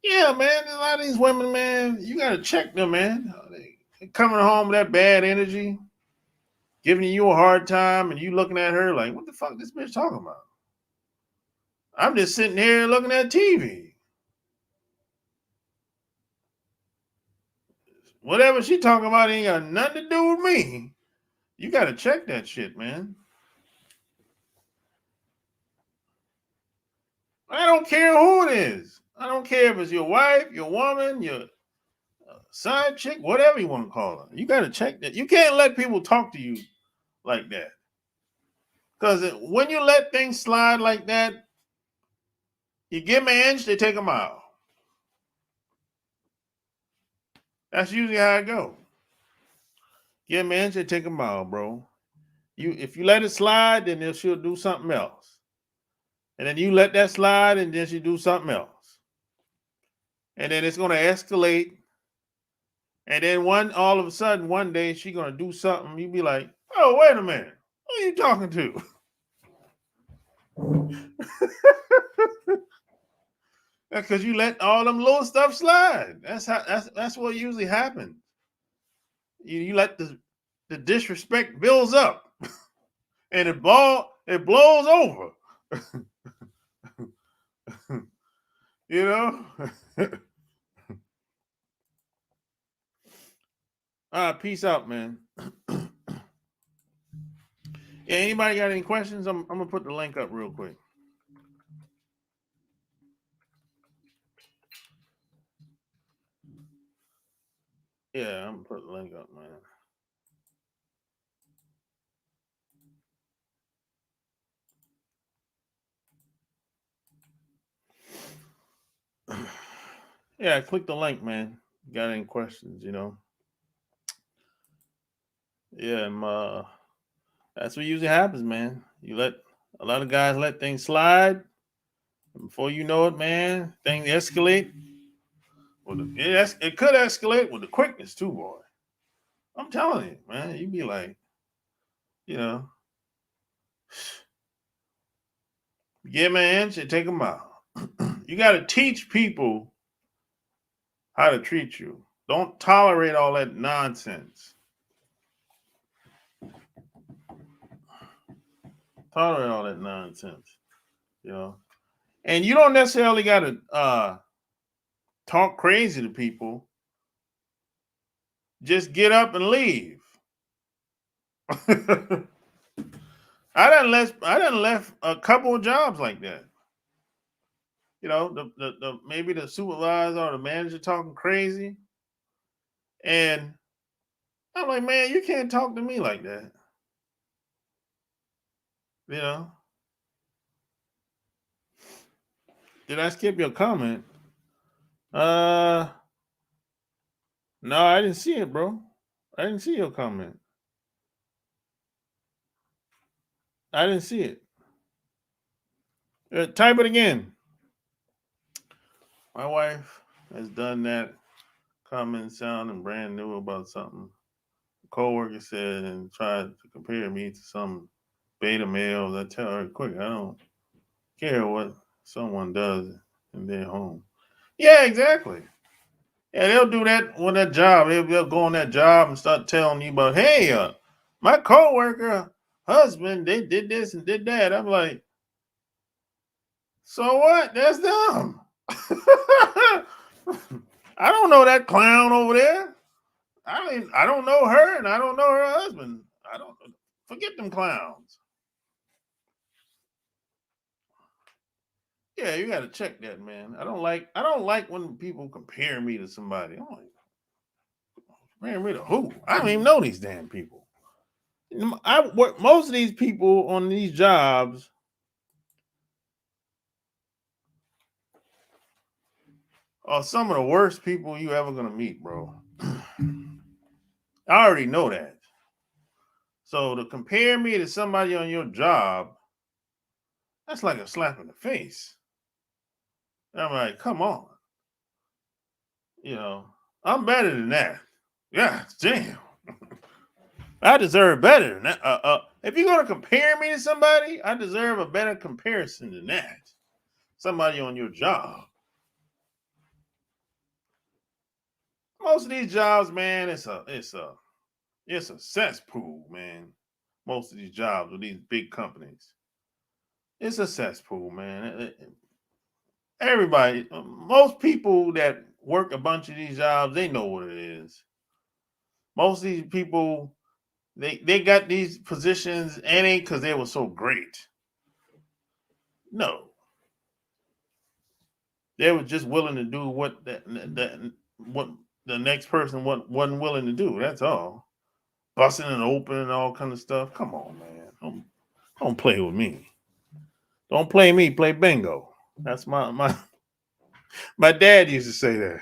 Yeah, man, a lot of these women, man, you gotta check them, man. They coming home with that bad energy, giving you a hard time, and you looking at her like, what the fuck this bitch talking about? I'm just sitting here looking at TV. Whatever she talking about ain't got nothing to do with me. You gotta check that shit, man. I don't care who it is. I don't care if it's your wife, your woman, your side chick, whatever you want to call her. You gotta check that. You can't let people talk to you like that. Because when you let things slide like that, you give them an inch, they take a mile. That's usually how it goes. Give them an inch, they take a mile, bro. If you let it slide, then she'll do something else. And then you let that slide, and then she'll do something else. And then it's gonna escalate. And then all of a sudden, one day she's gonna do something. You be like, oh, wait a minute. Who are you talking to? That's because you let all them little stuff slide. That's what usually happens. You let the disrespect builds up, and it blows over. You know. All right, peace out, man. Yeah, anybody got any questions? I'm gonna put the link up real quick. Yeah, I'm gonna put the link up, man. Yeah, click the link, man. Got any questions? Yeah, that's what usually happens, man. You let a lot of guys let things slide. Before you know it, man, things escalate. It could escalate with the quickness too, boy. I'm telling you, man. You be like, you know, give them an inch and take them out. You got to teach people how to treat you. Don't tolerate all that nonsense. Tolerate all that nonsense, And you don't necessarily got to talk crazy to people. just get up and leave. I done left a couple of jobs like that. You know, the maybe the supervisor or the manager talking crazy, and I'm like, man, you can't talk to me like that. You know, did I skip your comment? No, I didn't see it, bro. I didn't see your comment. I didn't see it. Type it again. My wife has done that. Comment sounding brand new about something. A coworker said and tried to compare me to some beta males. I tell her quick, I don't care what someone does in their home. Yeah, exactly. Yeah, they'll do that on that job. They'll go on that job and start telling you about, hey, my coworker husband, they did this and did that. I'm like, so what? That's them. I don't know that clown over there. I mean, I don't know her and I don't know her husband. I don't forget them clowns. Yeah, you got to check that, man. I don't like when people compare me to somebody. I'm like, compare me to who? I don't even know these damn people. I work most of these people on these jobs are some of the worst people you ever gonna meet, bro. I already know that. So to compare me to somebody on your job, that's like a slap in the face. And I'm like, come on. You know, I'm better than that. Yeah, damn. I deserve better than that. If you're gonna compare me to somebody, I deserve a better comparison than that. Somebody on your job. Most of these jobs, man, it's a cesspool, man. Most of these jobs with these big companies, it's a cesspool, man. Everybody, most people that work a bunch of these jobs, they know what it is. Most of these people, they got these positions, and ain't because they were so great. No, they were just willing to do what the next person wasn't willing to do. That's all. Busting and open and all kind of stuff. Come on, man. Don't play with me. Don't play me. Play bingo. That's my dad used to say that.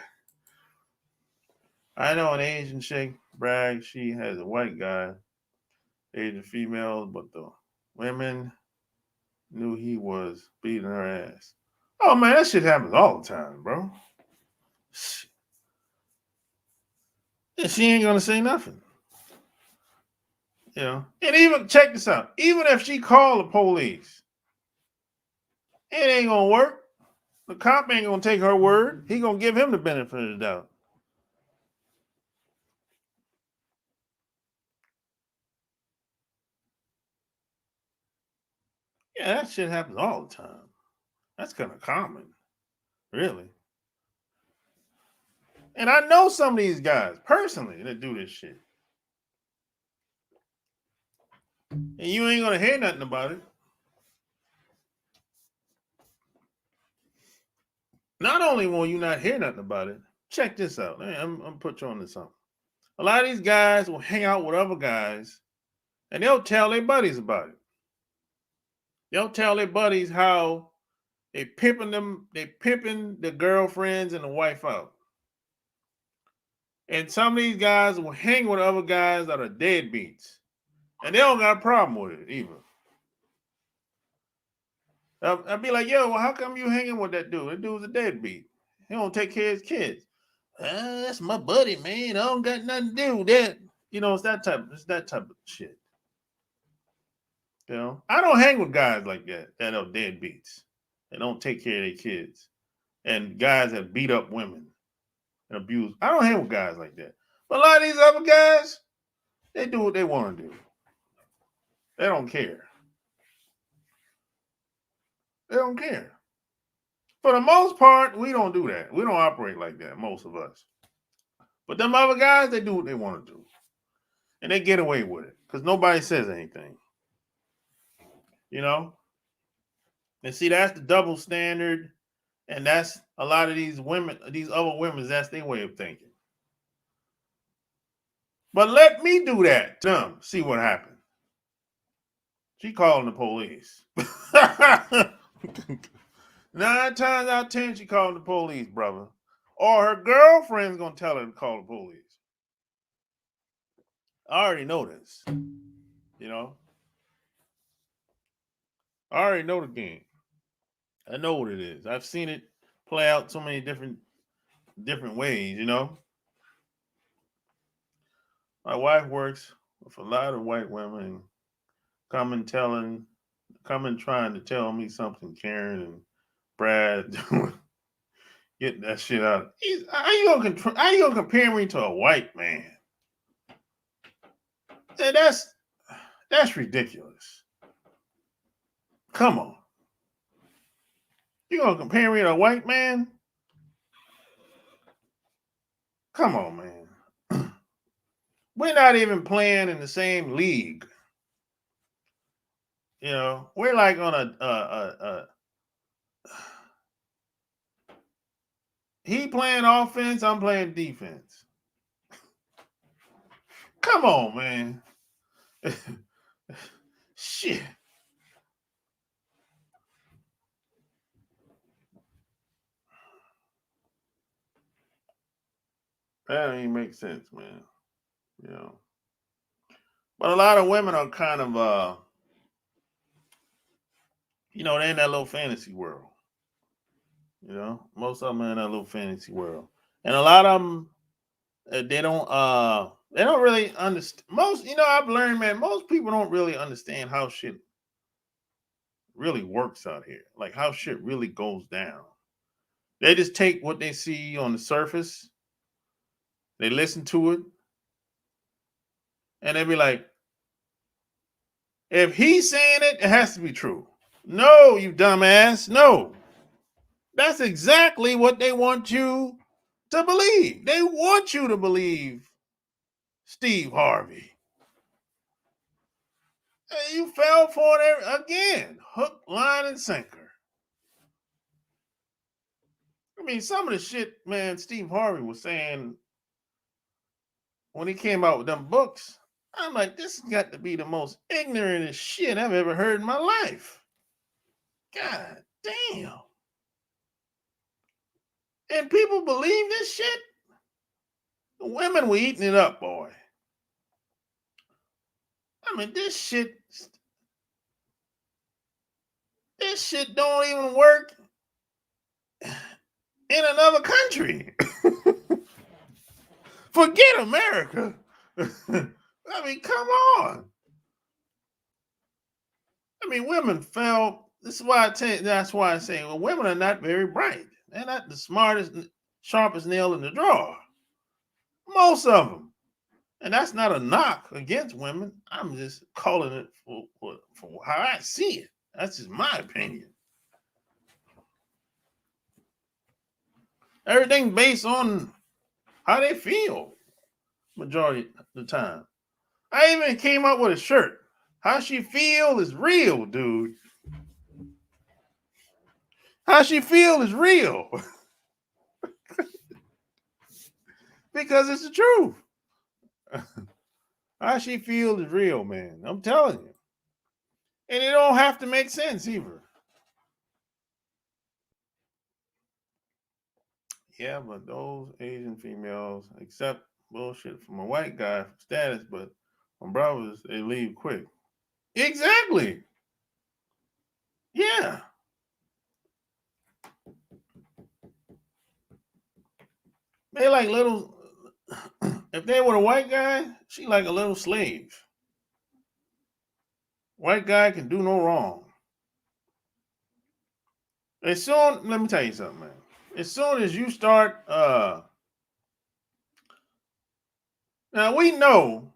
I know an Asian chick brags she has a white guy, Asian females, but the women knew he was beating her ass. Oh man, that shit happens all the time, bro. She ain't gonna say nothing. You know, and even check this out. Even if she called the police, it ain't gonna work. The cop ain't gonna take her word. He gonna give him the benefit of the doubt. Yeah, that shit happens all the time. That's kind of common, really. And I know some of these guys personally that do this shit. And you ain't gonna hear nothing about it. Not only will you not hear nothing about it, check this out. I'm put you on to something. A lot of these guys will hang out with other guys and they'll tell their buddies about it. They'll tell their buddies how they pimping the girlfriends and the wife out. And some of these guys will hang with other guys that are deadbeats. And they don't got a problem with it either. I'd be like, yo, well, how come you hanging with that dude? That dude's a deadbeat. He don't take care of his kids. That's my buddy, man. I don't got nothing to do with that. You know, it's that type of shit. You know, I don't hang with guys like that are deadbeats and don't take care of their kids. And guys that beat up women and abuse. I don't hang with guys like that. But a lot of these other guys, they do what they want to do. They don't care. They don't care. For the most part, we don't do that. We don't operate like that, most of us. But them other guys, they do what they want to do. And they get away with it because nobody says anything. You know? And see, that's the double standard. And that's a lot of these women, these other women, that's their way of thinking. But let me do that to them, see what happens. She calling the police. 9 times out of 10, she calling the police, brother. Or her girlfriend's gonna tell her to call the police. I already know this. You know? I already know the game. I know what it is. I've seen it play out so many different ways, you know. My wife works with a lot of white women coming trying to tell me something, Karen and Brad, get that shit out. How you gonna compare me to a white man? And that's ridiculous. Come on. You gonna compare me to a white man? Come on, man. We're not even playing in the same league. You know, we're like on a he playing offense, I'm playing defense. Come on, man. Shit. That don't even make sense, man. You know. But a lot of women are kind of you know, they're in that little fantasy world. You know, most of them are in that little fantasy world. And a lot of them they don't really understand. Most, you know, I've learned, man, most people don't really understand how shit really works out here. Like how shit really goes down. They just take what they see on the surface, they listen to it, and they be like, if he's saying it, it has to be true. No, you dumbass. No. That's exactly what they want you to believe. They want you to believe Steve Harvey. And you fell for it again. Hook, line, and sinker. I mean, some of the shit, man, Steve Harvey was saying when he came out with them books, I'm like, this has got to be the most ignorant shit I've ever heard in my life. God damn. And people believe this shit? The women were eating it up, boy. I mean, this shit don't even work in another country. Forget America. I mean, come on. I mean, women fell. This is why that's why I say, well, women are not very bright. They're not the smartest, sharpest nail in the drawer. Most of them. And that's not a knock against women. I'm just calling it for how I see it. That's just my opinion. Everything based on how they feel majority of the time. I even came up with a shirt. How she feel is real, dude. How she feel is real. Because it's the truth. How she feel is real, man. I'm telling you. And it don't have to make sense either. Yeah, but those Asian females accept bullshit from a white guy for status, but on brothers, they leave quick. Exactly. Yeah. They like little, if they were a white guy, she like a little slave. White guy can do no wrong. As soon, let me tell you something, man. As soon as you start, now we know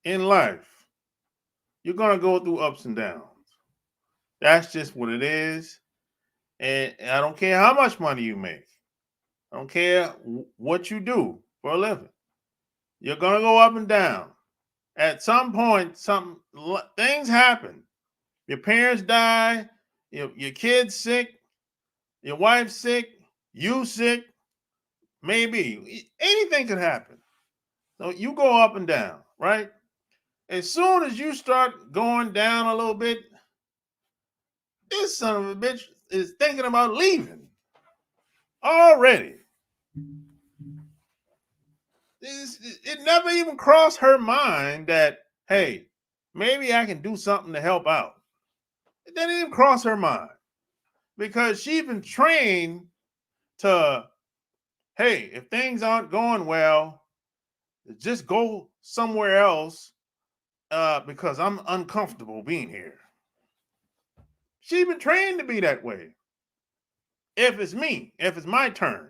in life, you're going to go through ups and downs. That's just what it is. And I don't care how much money you make. I don't care what you do. for a living. You're gonna go up and down. At some point, things happen. Your parents die, your kid's sick, your wife's sick, you sick, maybe anything could happen. So you go up and down, right? As soon as you start going down a little bit, this son of a bitch is thinking about leaving already. It never even crossed her mind that, hey, maybe I can do something to help out. It didn't even cross her mind because she's been trained to, hey, if things aren't going well, just go somewhere else because I'm uncomfortable being here. She's been trained to be that way. If it's me, if it's my turn,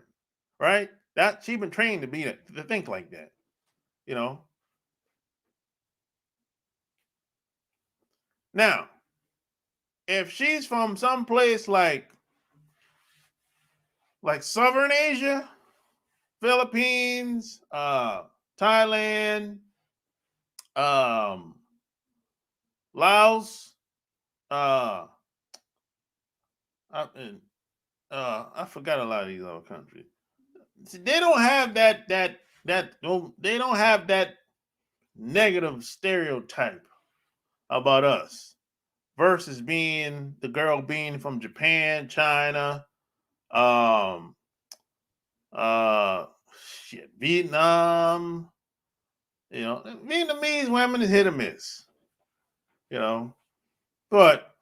right? That she's been trained to be that, to think like that, you know. Now, if she's from some place like Southern Asia, Philippines, Thailand, um, Laos, uh, I forgot a lot of these other countries. See, they don't have they don't have that negative stereotype about us versus being the girl being from Japan, China, um, uh, Vietnam. You know, Vietnamese women is hit or miss. You know, but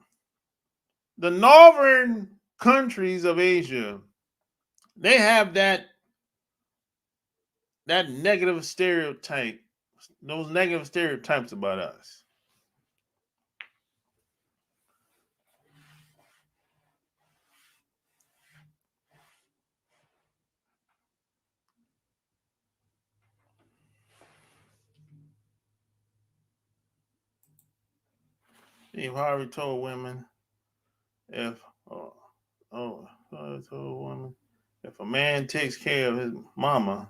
the northern countries of Asia, they have that negative stereotype, those negative stereotypes about us. Steve Harvey told women if oh, Harvey told women if a man takes care of his mama,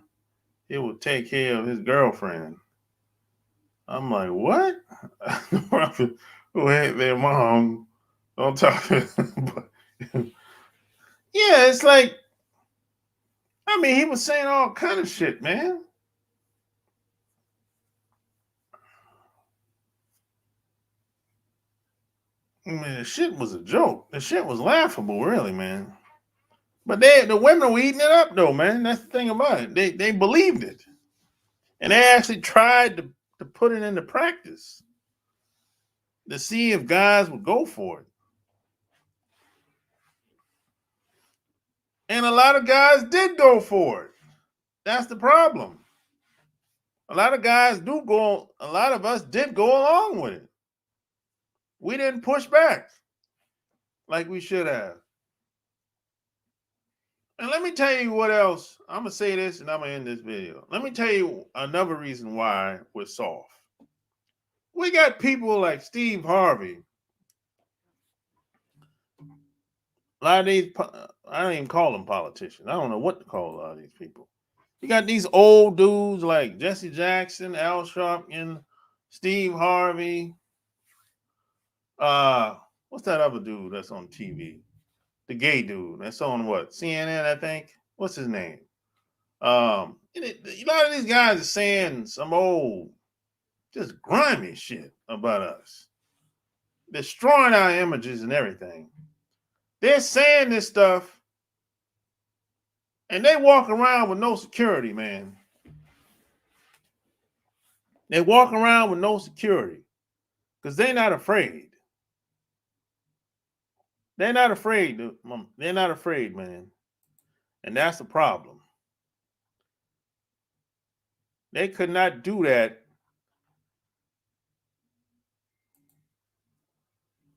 he will take care of his girlfriend. I'm like, what? Who had their mom? Don't talk. Yeah, it's like, I mean, he was saying all kind of shit, man. I mean, the shit was a joke. The shit was laughable, really, man. But the women were eating it up, though, man. That's the thing about it. They believed it, and they actually tried to put it into practice to see if guys would go for it. And a lot of guys did go for it. That's the problem. A lot of guys do go. A lot of us did go along with it. We didn't push back like we should have. And let me tell you what else. I'm gonna say this, and I'm gonna end this video. Let me tell you another reason why we're soft. We got people like Steve Harvey. A lot of these, I don't even call them politicians. I don't know what to call a lot of these people. You got these old dudes like Jesse Jackson, Al Sharpton, Steve Harvey. What's that other dude that's on TV? The gay dude that's on what? CNN, I think. What's his name? A lot of these guys are saying some old, just grimy shit about us, destroying our images and everything. They're saying this stuff, and they walk around with no security, man. They walk around with no security because they're not afraid. They're not afraid. They're not afraid, man. And that's the problem. They could not do that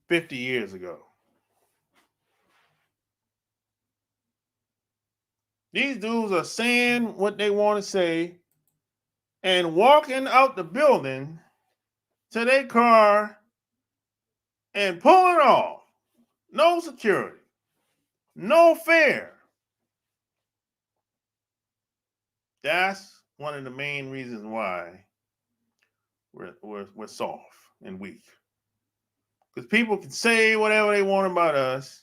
50 years ago. These dudes are saying what they want to say and walking out the building to their car and pulling off. No security, no fare. That's one of the main reasons why we're soft and weak. Because people can say whatever they want about us,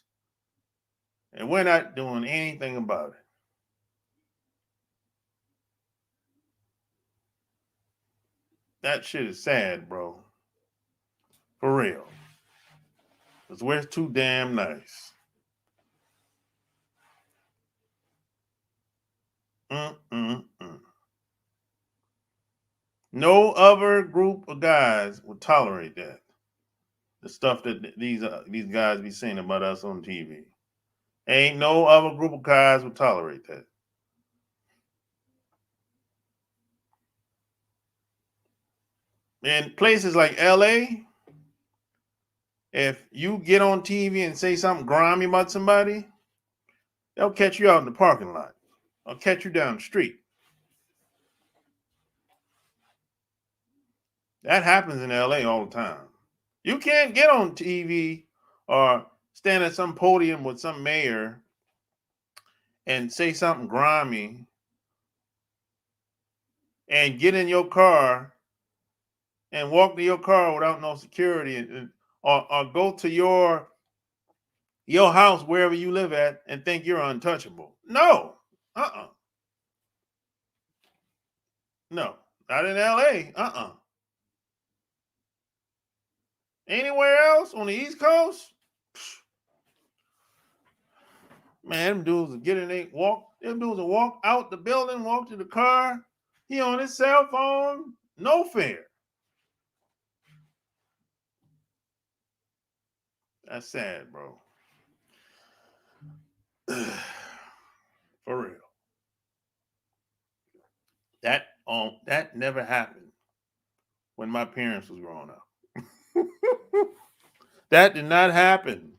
and we're not doing anything about it. That shit is sad, bro. For real. Because we're too damn nice. Mm-mm-mm. No other group of guys would tolerate that. The stuff that these guys be saying about us on TV. Ain't no other group of guys would tolerate that. In places like LA, if you get on TV and say something grimy about somebody, they'll catch you out in the parking lot. Or catch you down the street. That happens in LA all the time. You can't get on TV or stand at some podium with some mayor and say something grimy and get in your car and walk to your car without no security or go to your house wherever you live at and think you're untouchable. No. No. Not in LA. Anywhere else on the East Coast? Man, them dudes will get in, them dudes will walk out the building, walk to the car. He on his cell phone, no fear. That's sad, bro. For real. That never happened when my parents was growing up. That did not happen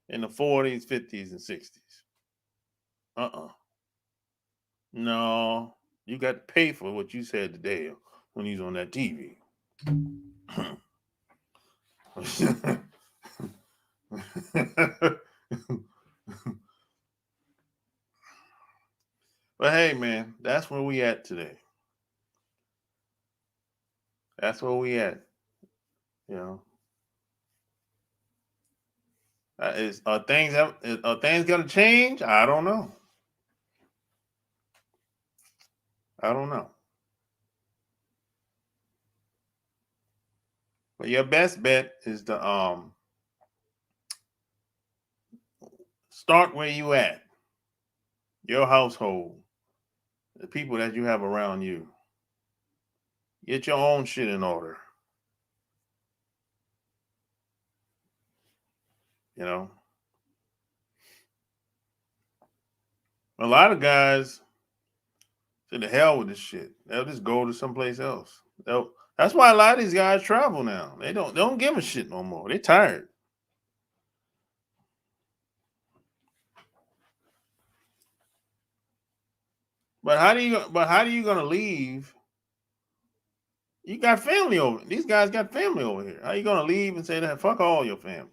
in the 40s, 50s, and 60s. No, you got to pay for what you said today when he's on that TV. But hey, man, that's where we at today. That's where we at. You know, are things gonna change? I don't know. I don't know. But your best bet is to start where you at. Your household, the people that you have around you. Get your own shit in order. You know, a lot of guys to the hell with this shit. They'll just go to someplace else. That's why a lot of these guys travel now. They don't give a shit no more. They're tired. But how do you gonna leave? You got family over. These guys got family over here. How you gonna leave and say that? Fuck all your family.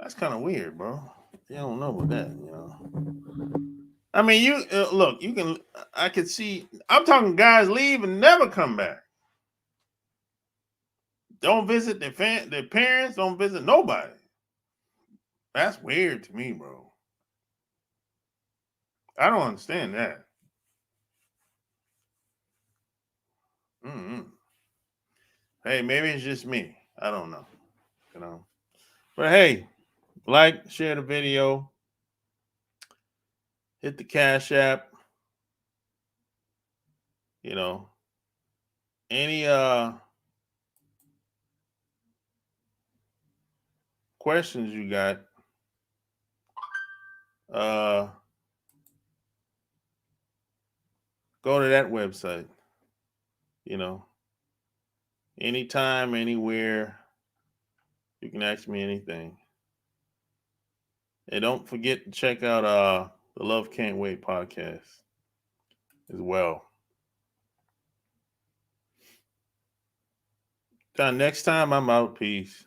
That's kind of weird, bro. You don't know about that, you know. I mean, you look. You can. I could see. I'm talking guys leave and never come back. Don't visit their parents. Don't visit nobody. That's weird to me, bro. I don't understand that. Mm-hmm. Hey, maybe it's just me. I don't know. You know. But hey, like, share the video, hit the Cash App. You know, any questions you got, go to that website. You know, anytime, anywhere, you can ask me anything. And don't forget to check out the Love Can't Wait podcast as well. Till next time, I'm out. Peace.